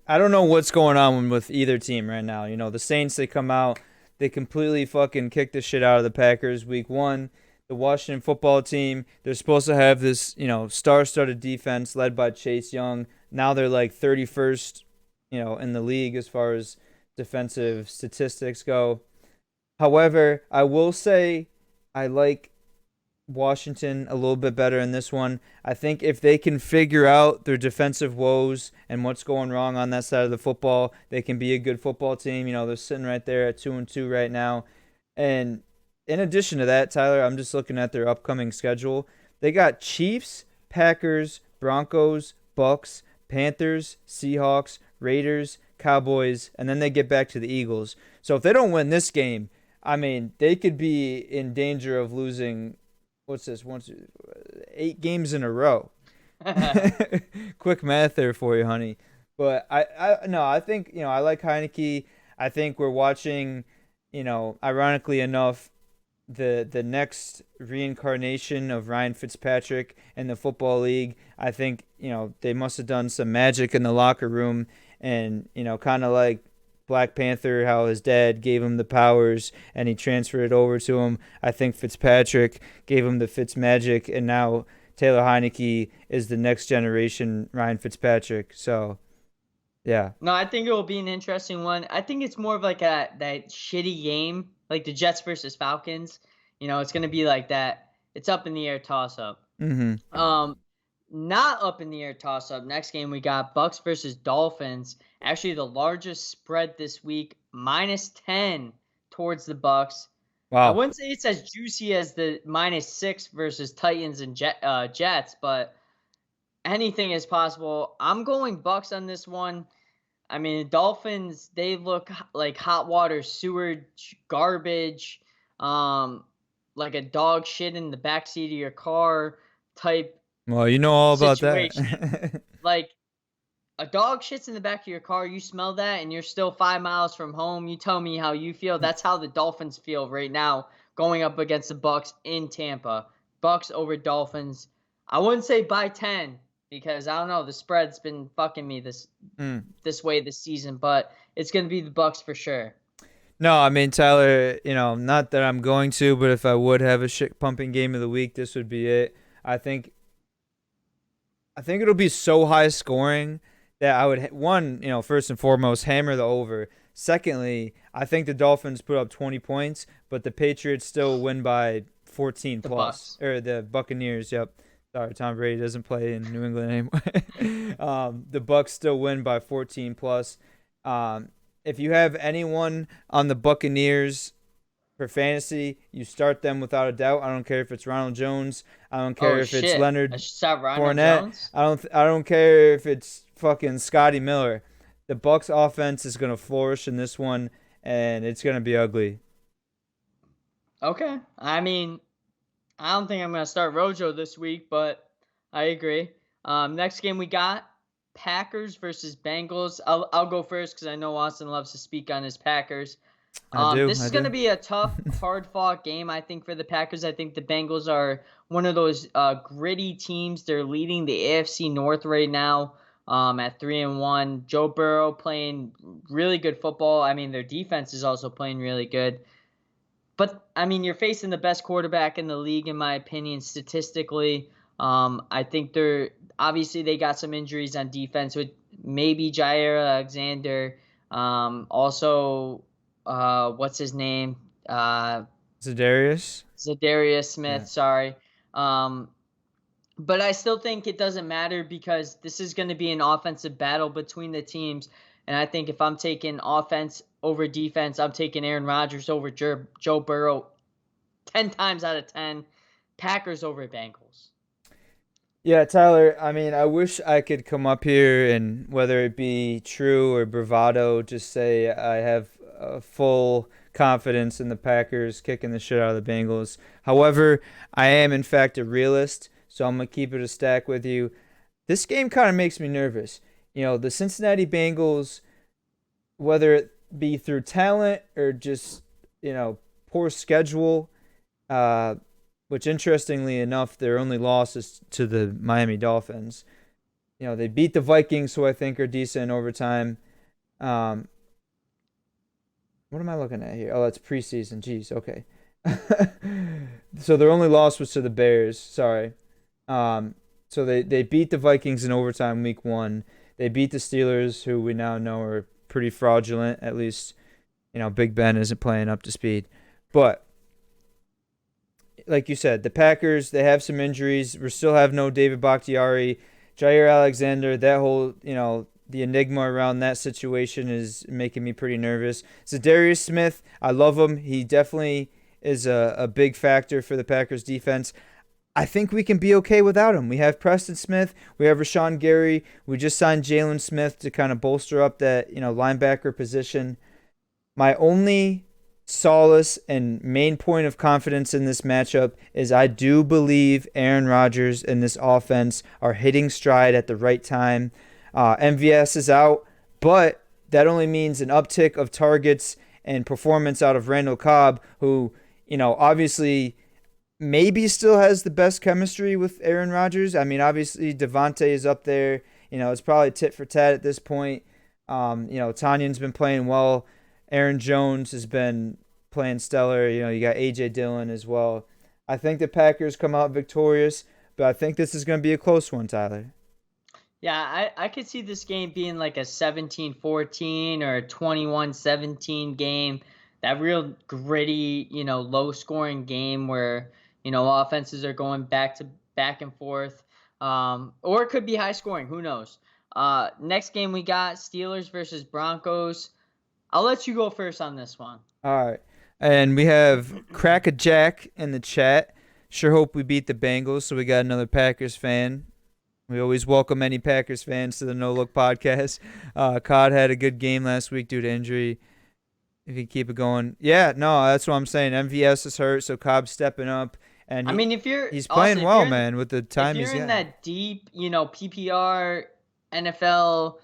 I don't know what's going on with either team right now. The Saints, they come out, they completely fucking kick the shit out of the Packers week 1. The Washington football team, they're supposed to have this, star-studded defense led by Chase Young. Now they're like 31st, in the league as far as defensive statistics go. However, I will say I like Washington a little bit better in this one. I think if they can figure out their defensive woes and what's going wrong on that side of the football, they can be a good football team. They're sitting right there at 2-2 right now. And in addition to that, Tyler, I'm just looking at their upcoming schedule. They got Chiefs, Packers, Broncos, Bucks, Panthers, Seahawks, Raiders, Cowboys, and then they get back to the Eagles. So if they don't win this game, I mean, they could be in danger of losing, what's this, 8 games in a row. Quick math there for you, honey. But I think, I like Heineke. I think we're watching, ironically enough, the next reincarnation of Ryan Fitzpatrick in the football league. I think, they must have done some magic in the locker room, and, kind of like Black Panther, how his dad gave him the powers and he transferred it over to him. I think Fitzpatrick gave him the Fitz magic, and now Taylor Heineke is the next generation Ryan Fitzpatrick. So, yeah. No, I think it will be an interesting one. I think it's more of like that shitty game, like the Jets versus Falcons. It's gonna be like that. It's up in the air toss up. Mm-hmm. Not up in the air toss up. Next game we got Bucks versus Dolphins. Actually, the largest spread this week, -10 towards the Bucks. I Wow. wouldn't say it's as juicy as the -6 versus Titans and Jets, but anything is possible. I'm going Bucks on this one. I mean, the Dolphins, they look like hot water sewage garbage, like a dog shit in the backseat of your car type Well, you know all about situation. that. Like a dog shits in the back of your car, you smell that, and you're still 5 miles from home. You tell me how you feel. That's how the Dolphins feel right now, going up against the Bucks in Tampa. Bucks over Dolphins. I wouldn't say by 10 because I don't know, the spread's been fucking me Mm. this way this season, but it's gonna be the Bucks for sure. No, I mean, Tyler, not that I'm going to, but if I would have a shit pumping game of the week, this would be it. I think it'll be so high scoring that I would, one, first and foremost, hammer the over. Secondly, I think the Dolphins put up 20 points, but the Patriots still win by 14 The plus. Bucks. Or the Buccaneers, yep. Sorry, Tom Brady doesn't play in New England anymore. The Bucks still win by 14 plus. If you have anyone on the Buccaneers For fantasy, you start them without a doubt. I don't care if it's Ronald Jones. I don't care Oh if it's shit! I Leonard should stop Ronald Fournette. Jones. I don't care if it's fucking Scotty Miller. The Bucks offense is gonna flourish in this one, and it's gonna be ugly. Okay, I mean, I don't think I'm gonna start Rojo this week, but I agree. Next game we got Packers versus Bengals. I'll go first because I know Austin loves to speak on his Packers. I do. This I is going to do. be a tough, hard-fought game, I think, for the Packers. I think the Bengals are one of those gritty teams. They're leading the AFC North right now at 3-1. Joe Burrow playing really good football. I mean, their defense is also playing really good. But, I mean, you're facing the best quarterback in the league, in my opinion, statistically. I think obviously they got some injuries on defense with maybe Jair Alexander. Also, what's his name? Zedarius. Zadarius Smith. Yeah. Sorry. Um, but I still think it doesn't matter because this is going to be an offensive battle between the teams. And I think if I'm taking offense over defense, I'm taking Aaron Rodgers over Joe Burrow 10 times out of 10. Packers over Bengals. Yeah, Tyler, I mean, I wish I could come up here and whether it be true or bravado, just say I have full confidence in the Packers kicking the shit out of the Bengals. However, I am in fact a realist, so I'm gonna keep it a stack with you. This game kind of makes me nervous. The Cincinnati Bengals, whether it be through talent or just, poor schedule, uh, which interestingly enough, their only loss is to the Miami Dolphins. They beat the Vikings, who I think are decent in overtime. Um, what am I looking at here? Oh, that's preseason. Jeez, okay. So their only loss was to the Bears. Sorry. So they beat the Vikings in overtime week 1. They beat the Steelers, who we now know are pretty fraudulent. At least, Big Ben isn't playing up to speed. But like you said, the Packers, they have some injuries. We still have no David Bakhtiari. Jair Alexander, that whole, the enigma around that situation is making me pretty nervous. Zadarius Smith, I love him. He definitely is a big factor for the Packers defense. I think we can be okay without him. We have Preston Smith. We have Rashawn Gary. We just signed Jalen Smith to kind of bolster up that, linebacker position. My only solace and main point of confidence in this matchup is I do believe Aaron Rodgers and this offense are hitting stride at the right time. MVS is out, but that only means an uptick of targets and performance out of Randall Cobb, who, obviously maybe still has the best chemistry with Aaron Rodgers. I mean, obviously Devontae is up there. It's probably tit for tat at this point. Tanyan's been playing well. Aaron Jones has been playing stellar. You got A.J. Dillon as well. I think the Packers come out victorious, but I think this is going to be a close one, Tyler. Yeah, I could see this game being like a 17-14 or a 21-17 game. That real gritty, low-scoring game where, offenses are going back and forth. Or it could be high-scoring. Who knows? Next game we got Steelers versus Broncos. I'll let you go first on this one. All right. And we have Crack a Jack in the chat. Sure hope we beat the Bengals, so we got another Packers fan. We always welcome any Packers fans to the No Look podcast. Cod had a good game last week due to injury. If you keep it going. Yeah, no, that's what I'm saying. MVS is hurt, so Cobb's stepping up. And I mean, he's playing also, well, man, with the time he's got. If you're in that deep, PPR, NFL,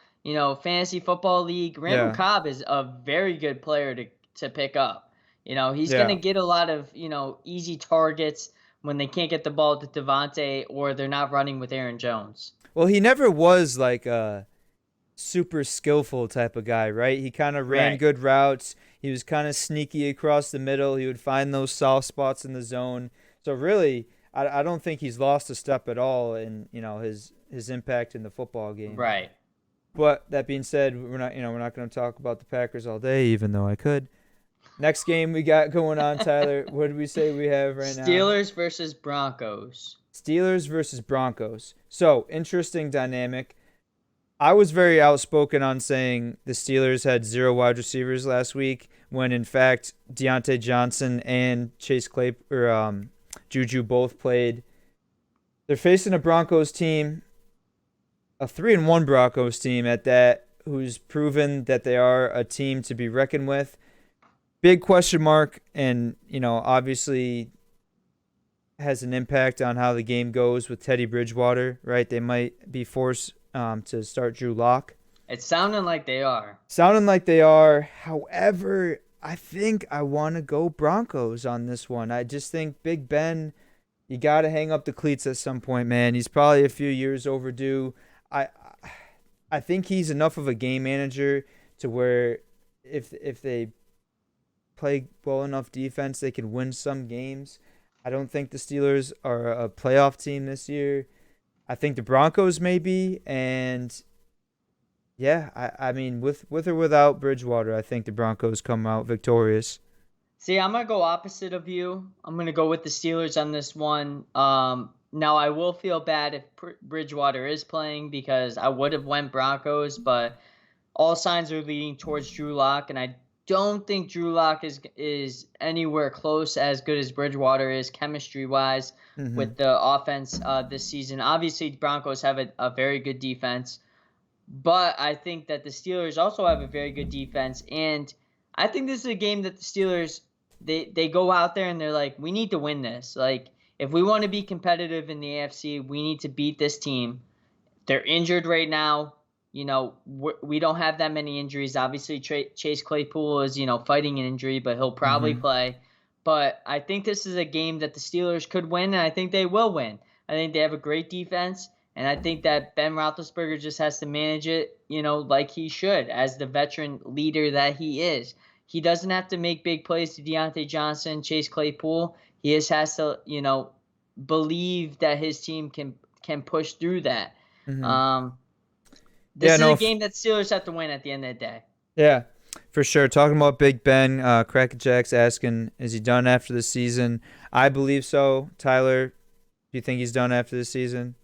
fantasy football league, Randall Cobb is a very good player to pick up. He's going to get a lot of, easy targets when they can't get the ball to Devontae or they're not running with Aaron Jones. Well, he never was like a super skillful type of guy, right? He kind of ran good routes. He was kind of sneaky across the middle. He would find those soft spots in the zone. So really, I don't think he's lost a step at all in, his impact in the football game. Right. But that being said, we're not going to talk about the Packers all day, even though I could. Next game we got going on, Tyler. What did we say we have right now? Steelers versus Broncos. Steelers versus Broncos. So, interesting dynamic. I was very outspoken on saying the Steelers had 0 wide receivers last week when in fact Deontay Johnson and Chase Clay or Juju both played. They're facing a Broncos team, a 3-1 Broncos team at that, who's proven that they are a team to be reckoned with. Big question mark, and obviously has an impact on how the game goes with Teddy Bridgewater, right? They might be forced to start Drew Lock. It's sounding like they are. Sounding like they are. However, I think I want to go Broncos on this one. I just think Big Ben, you got to hang up the cleats at some point, man. He's probably a few years overdue. I I think he's enough of a game manager to where if they play well enough defense, they can win some games. I don't think the Steelers are a playoff team this year. I think the Broncos may be, and yeah, I mean with or without Bridgewater, I think the Broncos come out victorious. See, I'm gonna go opposite of you. I'm gonna go with the Steelers on this one. Now I will feel bad if Bridgewater is playing because I would have went Broncos, but all signs are leading towards Drew Lock, and I don't think Drew Lock is anywhere close as good as Bridgewater is chemistry wise with the offense this season. Obviously, the Broncos have a very good defense, but I think that the Steelers also have a very good defense, and I think this is a game that the Steelers they go out there and they're like, we need to win this. Like, if we want to be competitive in the AFC, we need to beat this team. They're injured right now. We don't have that many injuries. Obviously, Chase Claypool is, fighting an injury, but he'll probably play. But I think this is a game that the Steelers could win, and I think they will win. I think they have a great defense, and I think that Ben Roethlisberger just has to manage it, like he should, as the veteran leader that he is. He doesn't have to make big plays to Deontay Johnson, Chase Claypool. He just has to, believe that his team can push through that. This is a game that Steelers have to win at the end of the day. Yeah, for sure. Talking about Big Ben, Crackerjack's asking, is he done after the season? I believe so. Tyler, do you think he's done after the season?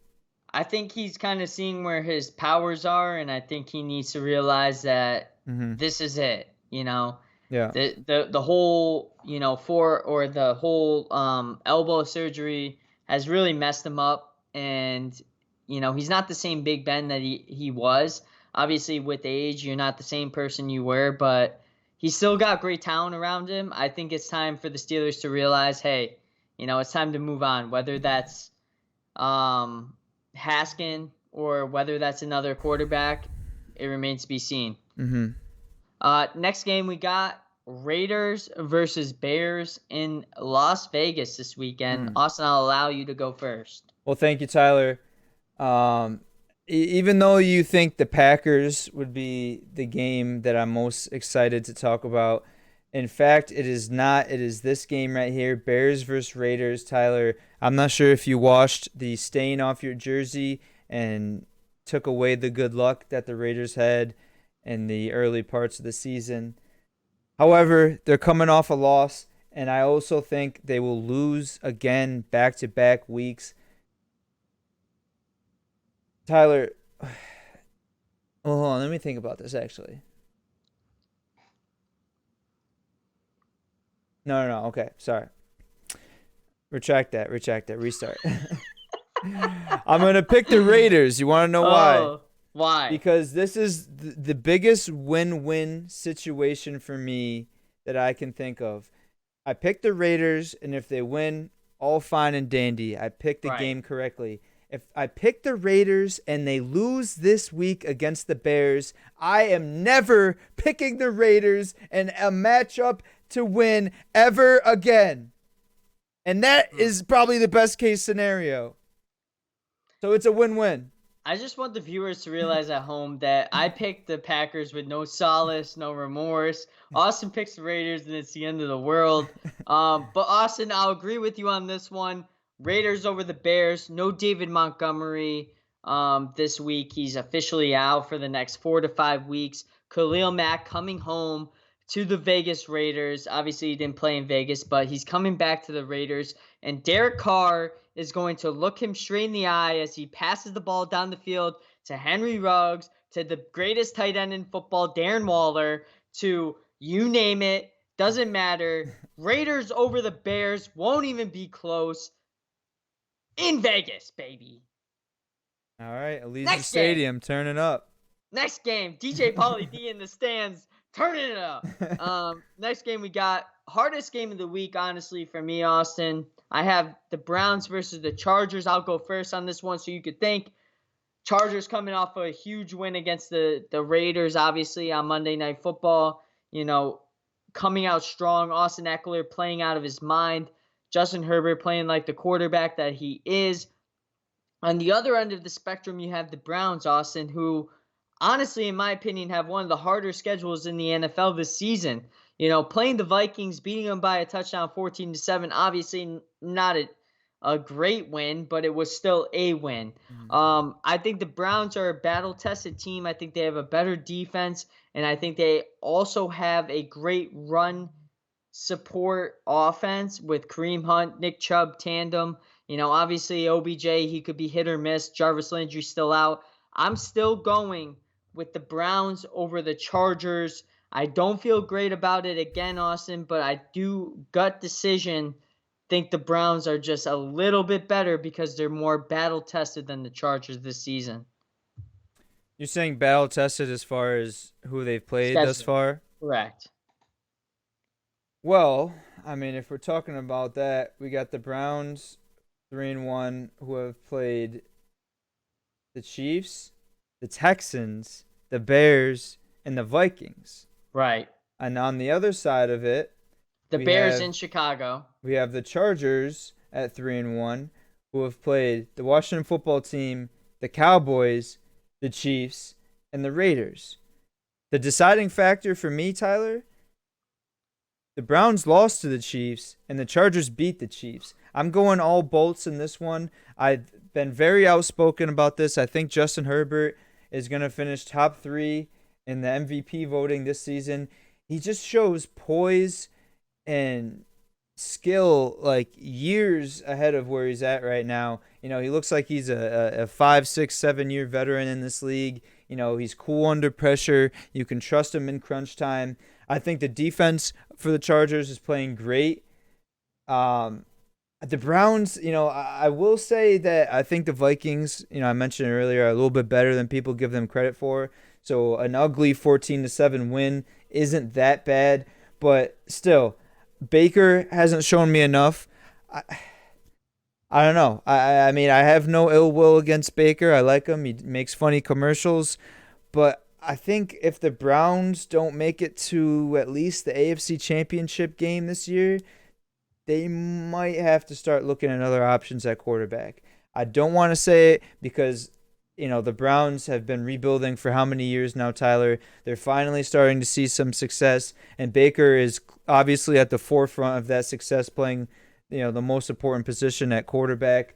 I think he's kind of seeing where his powers are, and I think he needs to realize that this is it. Yeah. The whole the whole elbow surgery has really messed him up, and he's not the same Big Ben that he was. Obviously, with age, you're not the same person you were, but he's still got great talent around him. I think it's time for the Steelers to realize, hey, it's time to move on, whether that's Haskin or whether that's another quarterback. It remains to be seen. Next game we got Raiders versus Bears in Las Vegas this weekend. Austin, I'll allow you to go first. Well, thank you, Tyler. Even though you think the Packers would be the game that I'm most excited to talk about, in fact, it is not. It is this game right here, Bears versus Raiders. Tyler, I'm not sure if you washed the stain off your jersey and took away the good luck that the Raiders had in the early parts of the season. However, they're coming off a loss, and I also think they will lose again back-to-back weeks. Tyler, hold on. Let me think about this, actually. No. Okay, sorry. Retract that. Restart. I'm going to pick the Raiders. You want to know why? Why? Because this is the biggest win-win situation for me that I can think of. I picked the Raiders, and if they win, all fine and dandy. I picked the game correctly. If I pick the Raiders and they lose this week against the Bears, I am never picking the Raiders in a matchup to win ever again. And that is probably the best case scenario. So it's a win-win. I just want the viewers to realize at home that I picked the Packers with no solace, no remorse. Austin picks the Raiders, and it's the end of the world. But Austin, I'll agree with you on this one. Raiders over the Bears. No David Montgomery this week. He's officially out for the next 4 to 5 weeks. Khalil Mack coming home to the Vegas Raiders. Obviously, he didn't play in Vegas, but he's coming back to the Raiders. And Derek Carr is going to look him straight in the eye as he passes the ball down the field to Henry Ruggs, to the greatest tight end in football, Darren Waller, to you name it, doesn't matter. Raiders over the Bears won't even be close. In Vegas, baby. All right, Allegiant Next game. Stadium, turn it up. Next game, DJ Pauly D in the stands, turning it up. Next game we got hardest game of the week, honestly, for me, Austin. I have the Browns versus the Chargers. I'll go first on this one so you could think. Chargers coming off a huge win against the Raiders, obviously, on Monday Night Football. Coming out strong. Austin Eckler playing out of his mind. Justin Herbert playing like the quarterback that he is. On the other end of the spectrum, you have the Browns, Austin, who honestly, in my opinion, have one of the harder schedules in the NFL this season. Playing the Vikings, beating them by a touchdown 14-7, obviously not a great win, but it was still a win. I think the Browns are a battle-tested team. I think they have a better defense, and I think they also have a great run support offense with Kareem Hunt, Nick Chubb tandem. Obviously OBJ, he could be hit or miss. Jarvis Landry's still out. I'm still going with the Browns over the Chargers. I don't feel great about it again, Austin, but I do gut decision think the Browns are just a little bit better because they're more battle-tested than the Chargers this season. You're saying battle-tested as far as who they've played thus far? Correct. Well, I mean, if we're talking about that, we got the Browns 3-1 who have played the Chiefs, the Texans, the Bears, and the Vikings. Right. And on the other side of it, the Bears in Chicago. We have the Chargers at 3-1 who have played the Washington Football Team, the Cowboys, the Chiefs, and the Raiders. The deciding factor for me, Tyler, the Browns lost to the Chiefs, and the Chargers beat the Chiefs. I'm going all bolts in this one. I've been very outspoken about this. I think Justin Herbert is going to finish top 3 in the MVP voting this season. He just shows poise and skill like years ahead of where he's at right now. He looks like he's a 5, 6, 7-year veteran in this league. He's cool under pressure. You can trust him in crunch time. I think the defense for the Chargers is playing great. The Browns, I will say that I think the Vikings, I mentioned earlier, are a little bit better than people give them credit for. So an ugly 14-7 win isn't that bad, but still, Baker hasn't shown me enough. I don't know. I mean, I have no ill will against Baker. I like him. He makes funny commercials. But I think if the Browns don't make it to at least the AFC Championship game this year, they might have to start looking at other options at quarterback. I don't want to say it because, the Browns have been rebuilding for how many years now, Tyler? They're finally starting to see some success, and Baker is obviously at the forefront of that success, playing, the most important position at quarterback.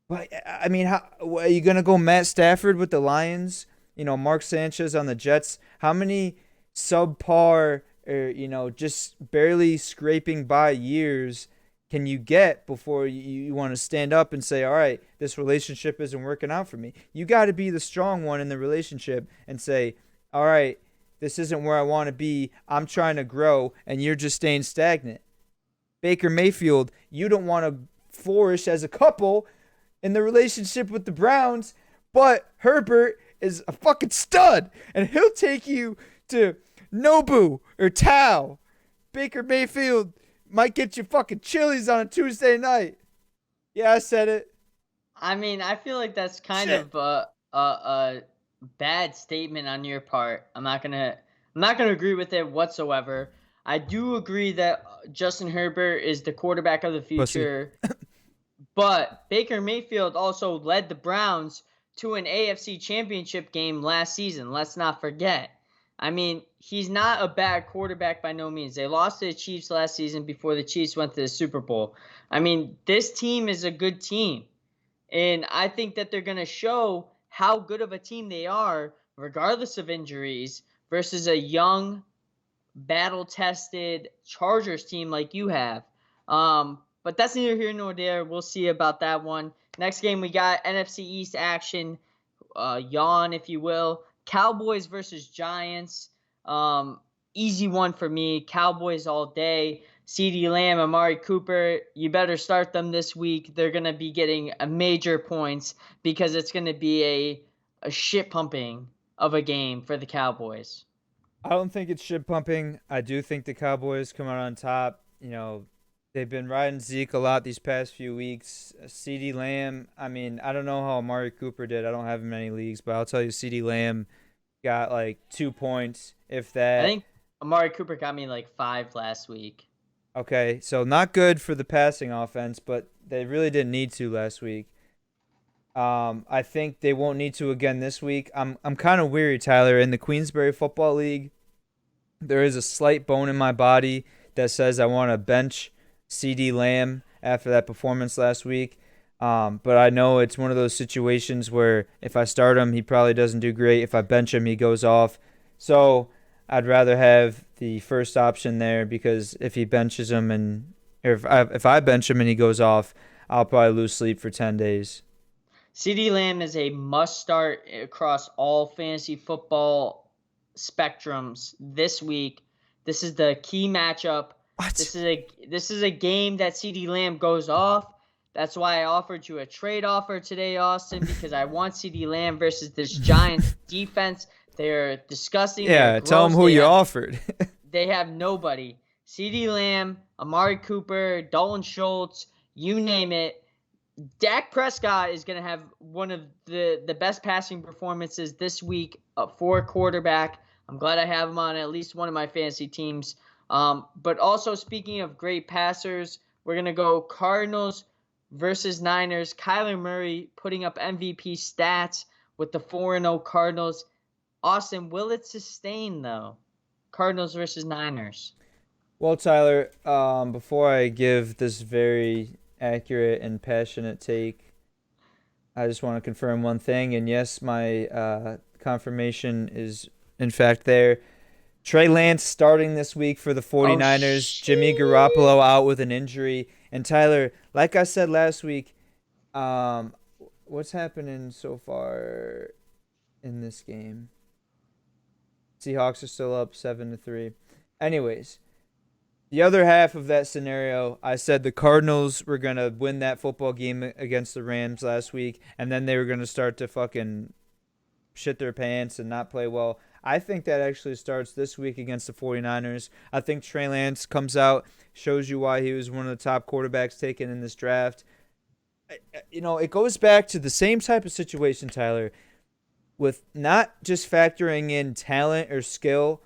But, I mean, are you going to go Matt Stafford with the Lions? Mark Sanchez on the Jets? How many subpar or, just barely scraping by years can you get before you want to stand up and say, all right, this relationship isn't working out for me? You got to be the strong one in the relationship and say, all right, this isn't where I want to be. I'm trying to grow, and you're just staying stagnant. Baker Mayfield, you don't want to flourish as a couple in the relationship with the Browns, but Herbert is a fucking stud, and he'll take you to Nobu or Tao. Baker Mayfield might get you fucking Chili's on a Tuesday night. Yeah, I said it. I mean, I feel like that's kind of a bad statement on your part. I'm not gonna agree with it whatsoever. I do agree that Justin Herbert is the quarterback of the future, but Baker Mayfield also led the Browns to an AFC Championship game last season. Let's not forget. I mean, he's not a bad quarterback by no means. They lost to the Chiefs last season before the Chiefs went to the Super Bowl. I mean, this team is a good team. And I think that they're going to show how good of a team they are, regardless of injuries, versus a young, battle-tested Chargers team like you have. But that's neither here nor there. We'll see about that one. Next game, we got NFC East action. Yawn, if you will. Cowboys versus Giants. Easy one for me. Cowboys all day. CeeDee Lamb, Amari Cooper, you better start them this week. They're going to be getting a major points because it's going to be a shit pumping of a game for the Cowboys. I don't think it's shit pumping. I do think the Cowboys come out on top. They've been riding Zeke a lot these past few weeks. CeeDee Lamb, I mean, I don't know how Amari Cooper did. I don't have him in any leagues, but I'll tell you, CeeDee Lamb got like 2 points, if I that. think Amari Cooper got me like 5 last week. Okay, so not good for the passing offense, but they really didn't need to last week. I think they won't need to again this week. I'm kind of weary, Tyler. In the Queensberry Football League, there is a slight bone in my body that says I want to bench CeeDee Lamb after that performance last week. But I know it's one of those situations where if I start him, he probably doesn't do great. If I bench him, he goes off. So I'd rather have the first option there because if he benches him or if I bench him and he goes off, I'll probably lose sleep for 10 days. CeeDee Lamb is a must start across all fantasy football spectrums this week. This is the key matchup. What? This is a game that CeeDee Lamb goes off. That's why I offered you a trade offer today, Austin, because I want CeeDee Lamb versus this Giants defense. They're disgusting. Yeah, tell them who you offered. They have nobody. CeeDee Lamb, Amari Cooper, Dalton Schultz, you name it. Dak Prescott is going to have one of the best passing performances this week for a quarterback. I'm glad I have him on at least one of my fantasy teams. But also, speaking of great passers, we're going to go Cardinals versus Niners. Kyler Murray putting up MVP stats with the 4-0 Cardinals. Austin, will it sustain, though? Cardinals versus Niners. Well, Tyler, before I give this very accurate and passionate take, I just want to confirm one thing. And yes, my confirmation is in fact there. Trey Lance starting this week for the 49ers. Jimmy Garoppolo out with an injury. And Tyler, like I said last week, what's happening so far in this game? Seahawks are still up 7-3. Anyways, the other half of that scenario, I said the Cardinals were going to win that football game against the Rams last week, and then they were going to start to fucking shit their pants and not play well. I think that actually starts this week against the 49ers. I think Trey Lance comes out, shows you why he was one of the top quarterbacks taken in this draft. It goes back to the same type of situation, Tyler, with not just factoring in talent or skill,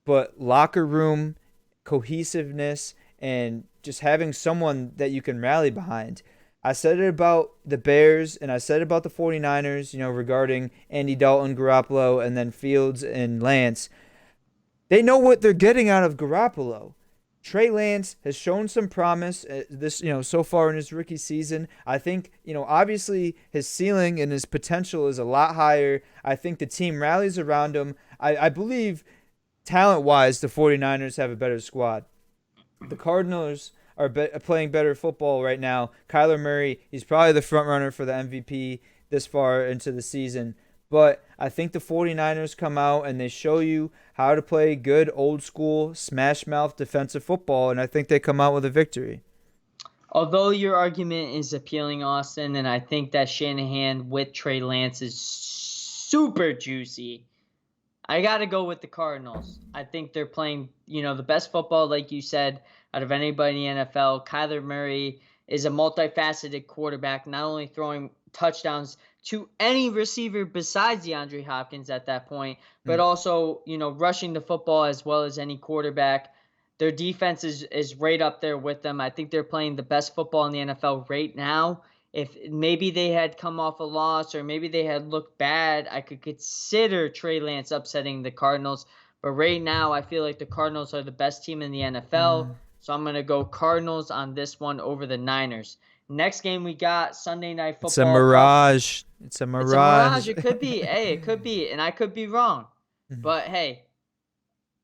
but locker room cohesiveness and just having someone that you can rally behind. I said it about the Bears and I said it about the 49ers, regarding Andy Dalton, Garoppolo, and then Fields and Lance. They know what they're getting out of Garoppolo. Trey Lance has shown some promise so far in his rookie season. I think, obviously his ceiling and his potential is a lot higher. I think the team rallies around him. I believe talent-wise, the 49ers have a better squad. The Cardinals are playing better football right now. Kyler Murray, he's probably the front runner for the MVP this far into the season. But I think the 49ers come out and they show you how to play good old school smash mouth defensive football, and I think they come out with a victory. Although your argument is appealing, Austin, and I think that Shanahan with Trey Lance is super juicy, I got to go with the Cardinals. I think they're playing, the best football, like you said, out of anybody in the NFL. Kyler Murray is a multifaceted quarterback, not only throwing touchdowns to any receiver besides DeAndre Hopkins at that point, but also, rushing the football as well as any quarterback. Their defense is right up there with them. I think they're playing the best football in the NFL right now. If maybe they had come off a loss or maybe they had looked bad, I could consider Trey Lance upsetting the Cardinals. But right now, I feel like the Cardinals are the best team in the NFL. So I'm going to go Cardinals on this one over the Niners. Next game we got Sunday Night Football. It's a mirage. It's a mirage. It could be. Hey, it could be. And I could be wrong. But hey,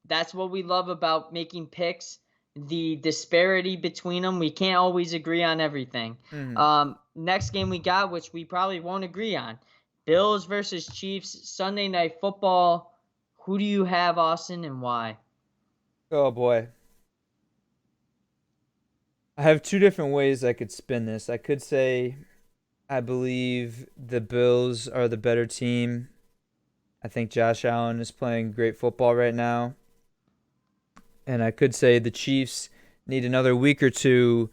that's what we love about making picks. The disparity between them. We can't always agree on everything. Next game we got, which we probably won't agree on. Bills versus Chiefs, Sunday Night Football. Who do you have, Austin, and why? Oh boy. I have two different ways I could spin this. I could say I believe the Bills are the better team. I think Josh Allen is playing great football right now. And I could say the Chiefs need another week or two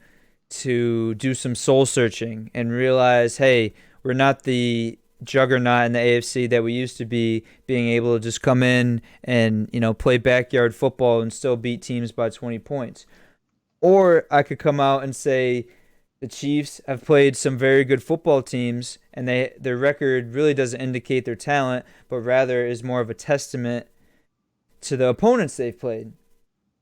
to do some soul searching and realize, hey, we're not the juggernaut in the AFC that we used to be, being able to just come in and, play backyard football and still beat teams by 20 points. Or I could come out and say the Chiefs have played some very good football teams, and their record really doesn't indicate their talent, but rather is more of a testament to the opponents they've played.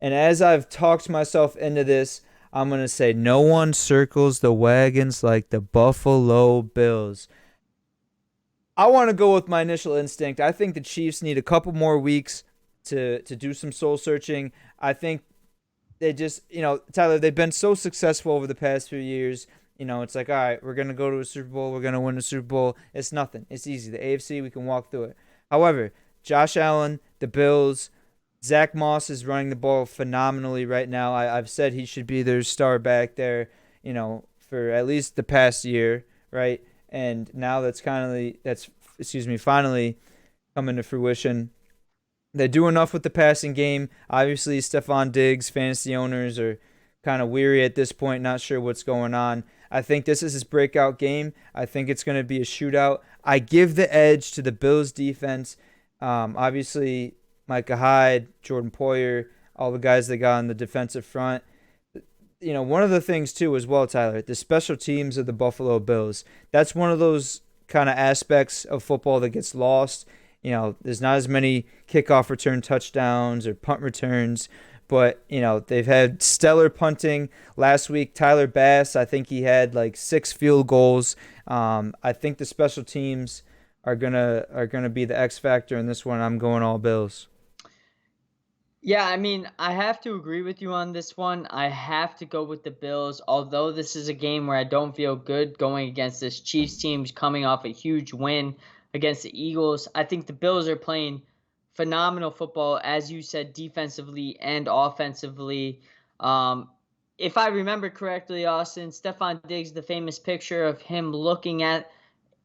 And as I've talked myself into this, I'm going to say no one circles the wagons like the Buffalo Bills. I want to go with my initial instinct. I think the Chiefs need a couple more weeks to do some soul searching. I think they just, Tyler, they've been so successful over the past few years. It's like, all right, we're going to go to a Super Bowl. We're going to win a Super Bowl. It's nothing. It's easy. The AFC, we can walk through it. However, Josh Allen, the Bills, Zach Moss is running the ball phenomenally right now. I've said he should be their star back there, for at least the past year, right? And now finally coming to fruition. They do enough with the passing game. Obviously, Stephon Diggs, fantasy owners are kind of weary at this point, not sure what's going on. I think this is his breakout game. I think it's going to be a shootout. I give the edge to the Bills defense. Obviously, Micah Hyde, Jordan Poyer, all the guys they got on the defensive front. One of the things, too, as well, Tyler, the special teams of the Buffalo Bills. That's one of those kind of aspects of football that gets lost. There's not as many kickoff return touchdowns or punt returns, but, they've had stellar punting. Last week, Tyler Bass, I think he had like 6 field goals. I think the special teams are gonna be the X factor in this one. I'm going all Bills. Yeah, I mean, I have to agree with you on this one. I have to go with the Bills, although this is a game where I don't feel good going against this Chiefs team coming off a huge win against the Eagles. I think the Bills are playing phenomenal football, as you said, defensively and offensively. If I remember correctly, Austin, Stephon Diggs, the famous picture of him looking at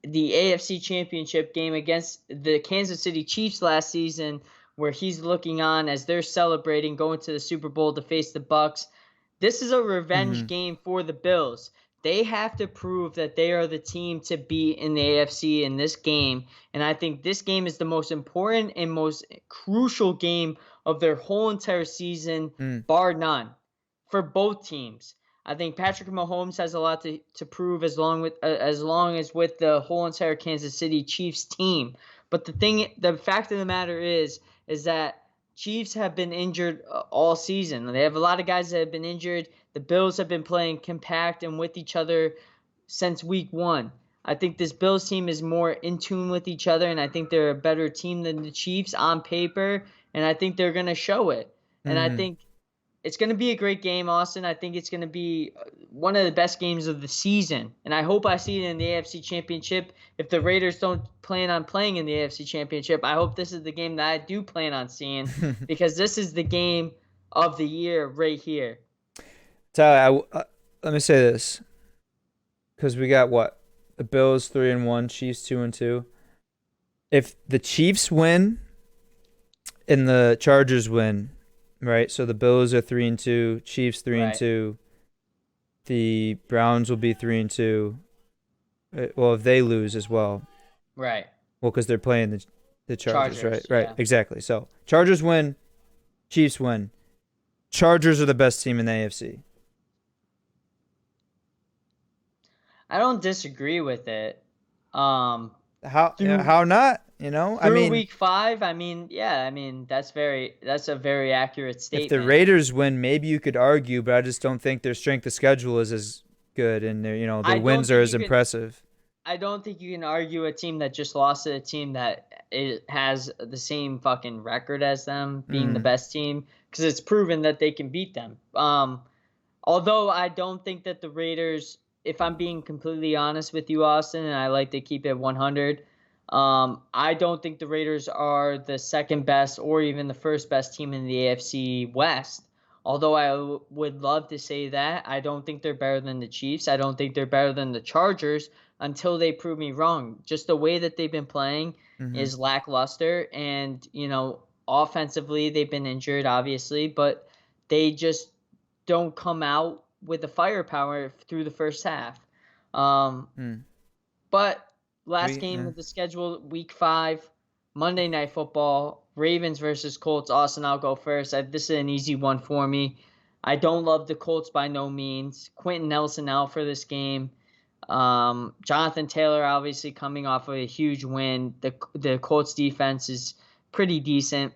the AFC Championship game against the Kansas City Chiefs last season, where he's looking on as they're celebrating going to the Super Bowl to face the Bucs. This is a revenge game for the Bills. They have to prove that they are the team to beat in the AFC in this game, and I think this game is the most important and most crucial game of their whole entire season, bar none, for both teams. I think Patrick Mahomes has a lot to prove as long as with the whole entire Kansas City Chiefs team. But the fact of the matter is that Chiefs have been injured all season. They have a lot of guys that have been injured. The Bills have been playing compact and with each other since week 1. I think this Bills team is more in tune with each other, and I think they're a better team than the Chiefs on paper, and I think they're going to show it. And I think it's going to be a great game, Austin. I think it's going to be one of the best games of the season. And I hope I see it in the AFC Championship. If the Raiders don't plan on playing in the AFC Championship, I hope this is the game that I do plan on seeing because this is the game of the year right here. Tyler, let me say this. Because we got what? The Bills 3-1, Chiefs 2-2. If the Chiefs win and the Chargers win, right? So the Bills are 3-2, Chiefs 3-2. Right. The Browns will be 3-2. Well, if they lose as well. Right. Well, because they're playing the Chargers, right? Yeah. Right, exactly. So Chargers win, Chiefs win. Chargers are the best team in the AFC. I don't disagree with it. How not? Through week 5, that's a very accurate statement. If the Raiders win, maybe you could argue, but I just don't think their strength of schedule is as good, and their wins are as impressive. I don't think you can argue a team that just lost to a team that has the same fucking record as them being the best team, because it's proven that they can beat them. Although I don't think that the Raiders, if I'm being completely honest with you, Austin, and I like to keep it 100, I don't think the Raiders are the second best or even the first best team in the AFC West. Although I would love to say that, I don't think they're better than the Chiefs. I don't think they're better than the Chargers until they prove me wrong. Just the way that they've been playing is lackluster. And, offensively, they've been injured, obviously, but they just don't come out with the firepower through the first half. But last game of the schedule, week 5, Monday Night Football, Ravens versus Colts. Austin, I'll go first. This is an easy one for me. I don't love the Colts by no means. Quentin Nelson out for this game. Jonathan Taylor obviously coming off of a huge win. The Colts defense is pretty decent.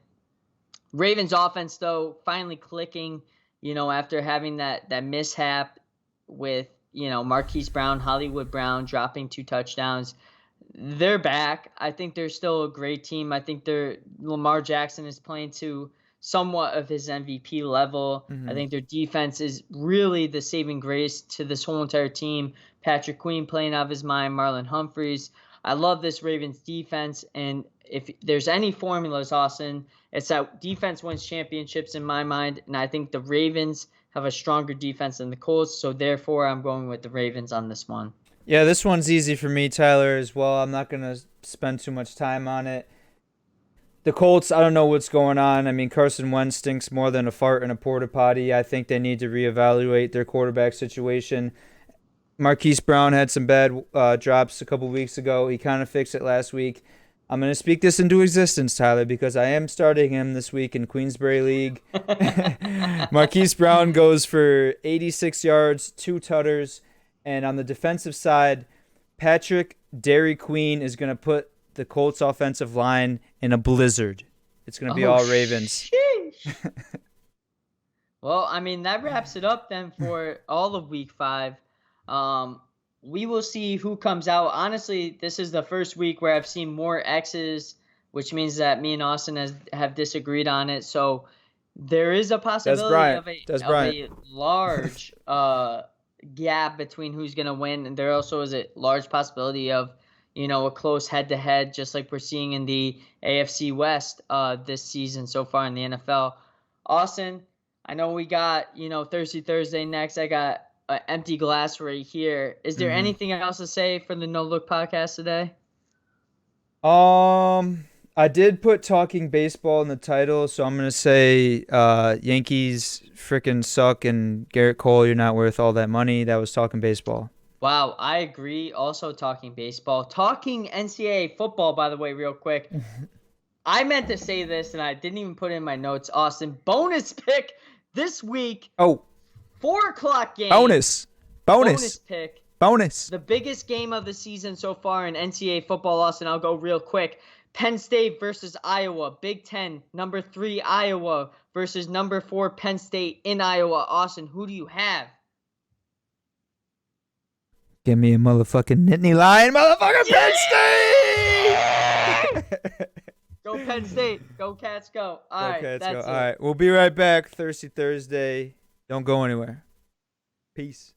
Ravens offense, though, finally clicking, after having that mishap with, Marquise Brown, Hollywood Brown dropping 2 touchdowns. They're back. I think they're still a great team. I think Lamar Jackson is playing to somewhat of his MVP level. I think their defense is really the saving grace to this whole entire team. Patrick Queen playing out of his mind, Marlon Humphreys. I love this Ravens defense, and if there's any formulas, Austin, it's that defense wins championships in my mind, and I think the Ravens have a stronger defense than the Colts, so therefore I'm going with the Ravens on this one. Yeah, this one's easy for me, Tyler, as well. I'm not going to spend too much time on it. The Colts, I don't know what's going on. I mean, Carson Wentz stinks more than a fart in a porta potty. I think they need to reevaluate their quarterback situation. Marquise Brown had some bad drops a couple weeks ago. He kind of fixed it last week. I'm going to speak this into existence, Tyler, because I am starting him this week in Queensberry League. Marquise Brown goes for 86 yards, 2 tutters. And on the defensive side, Patrick Dairy Queen is going to put the Colts offensive line in a blizzard. It's going to be all Ravens. Well, I mean, that wraps it up then for all of week 5. We will see who comes out. Honestly, this is the first week where I've seen more X's, which means that me and Austin have disagreed on it. So there is a possibility of a large gap between who's going to win. And there also is a large possibility of, a close head-to-head, just like we're seeing in the AFC West this season so far in the NFL. Austin, I know we got, Thirsty Thursday next. I got an empty glass right here. Is there anything else to say for the No Look podcast today? I did put talking baseball in the title, so I'm going to say Yankees freaking suck and Garrett Cole, you're not worth all that money. That was talking baseball. Wow, I agree. Also talking baseball. Talking NCAA football, by the way, real quick. I meant to say this, and I didn't even put it in my notes, Austin. Bonus pick this week. Oh. 4 o'clock game. Bonus pick. Bonus. The biggest game of the season so far in NCAA football, Austin. I'll go real quick. Penn State versus Iowa. Big Ten. Number 3, Iowa versus number 4, Penn State in Iowa. Austin, who do you have? Give me a motherfucking Nittany Lion, motherfucking Penn State! Go Penn State. Go Cats, go. All right, that's it. All right, we'll be right back. Thirsty Thursday. Don't go anywhere. Peace.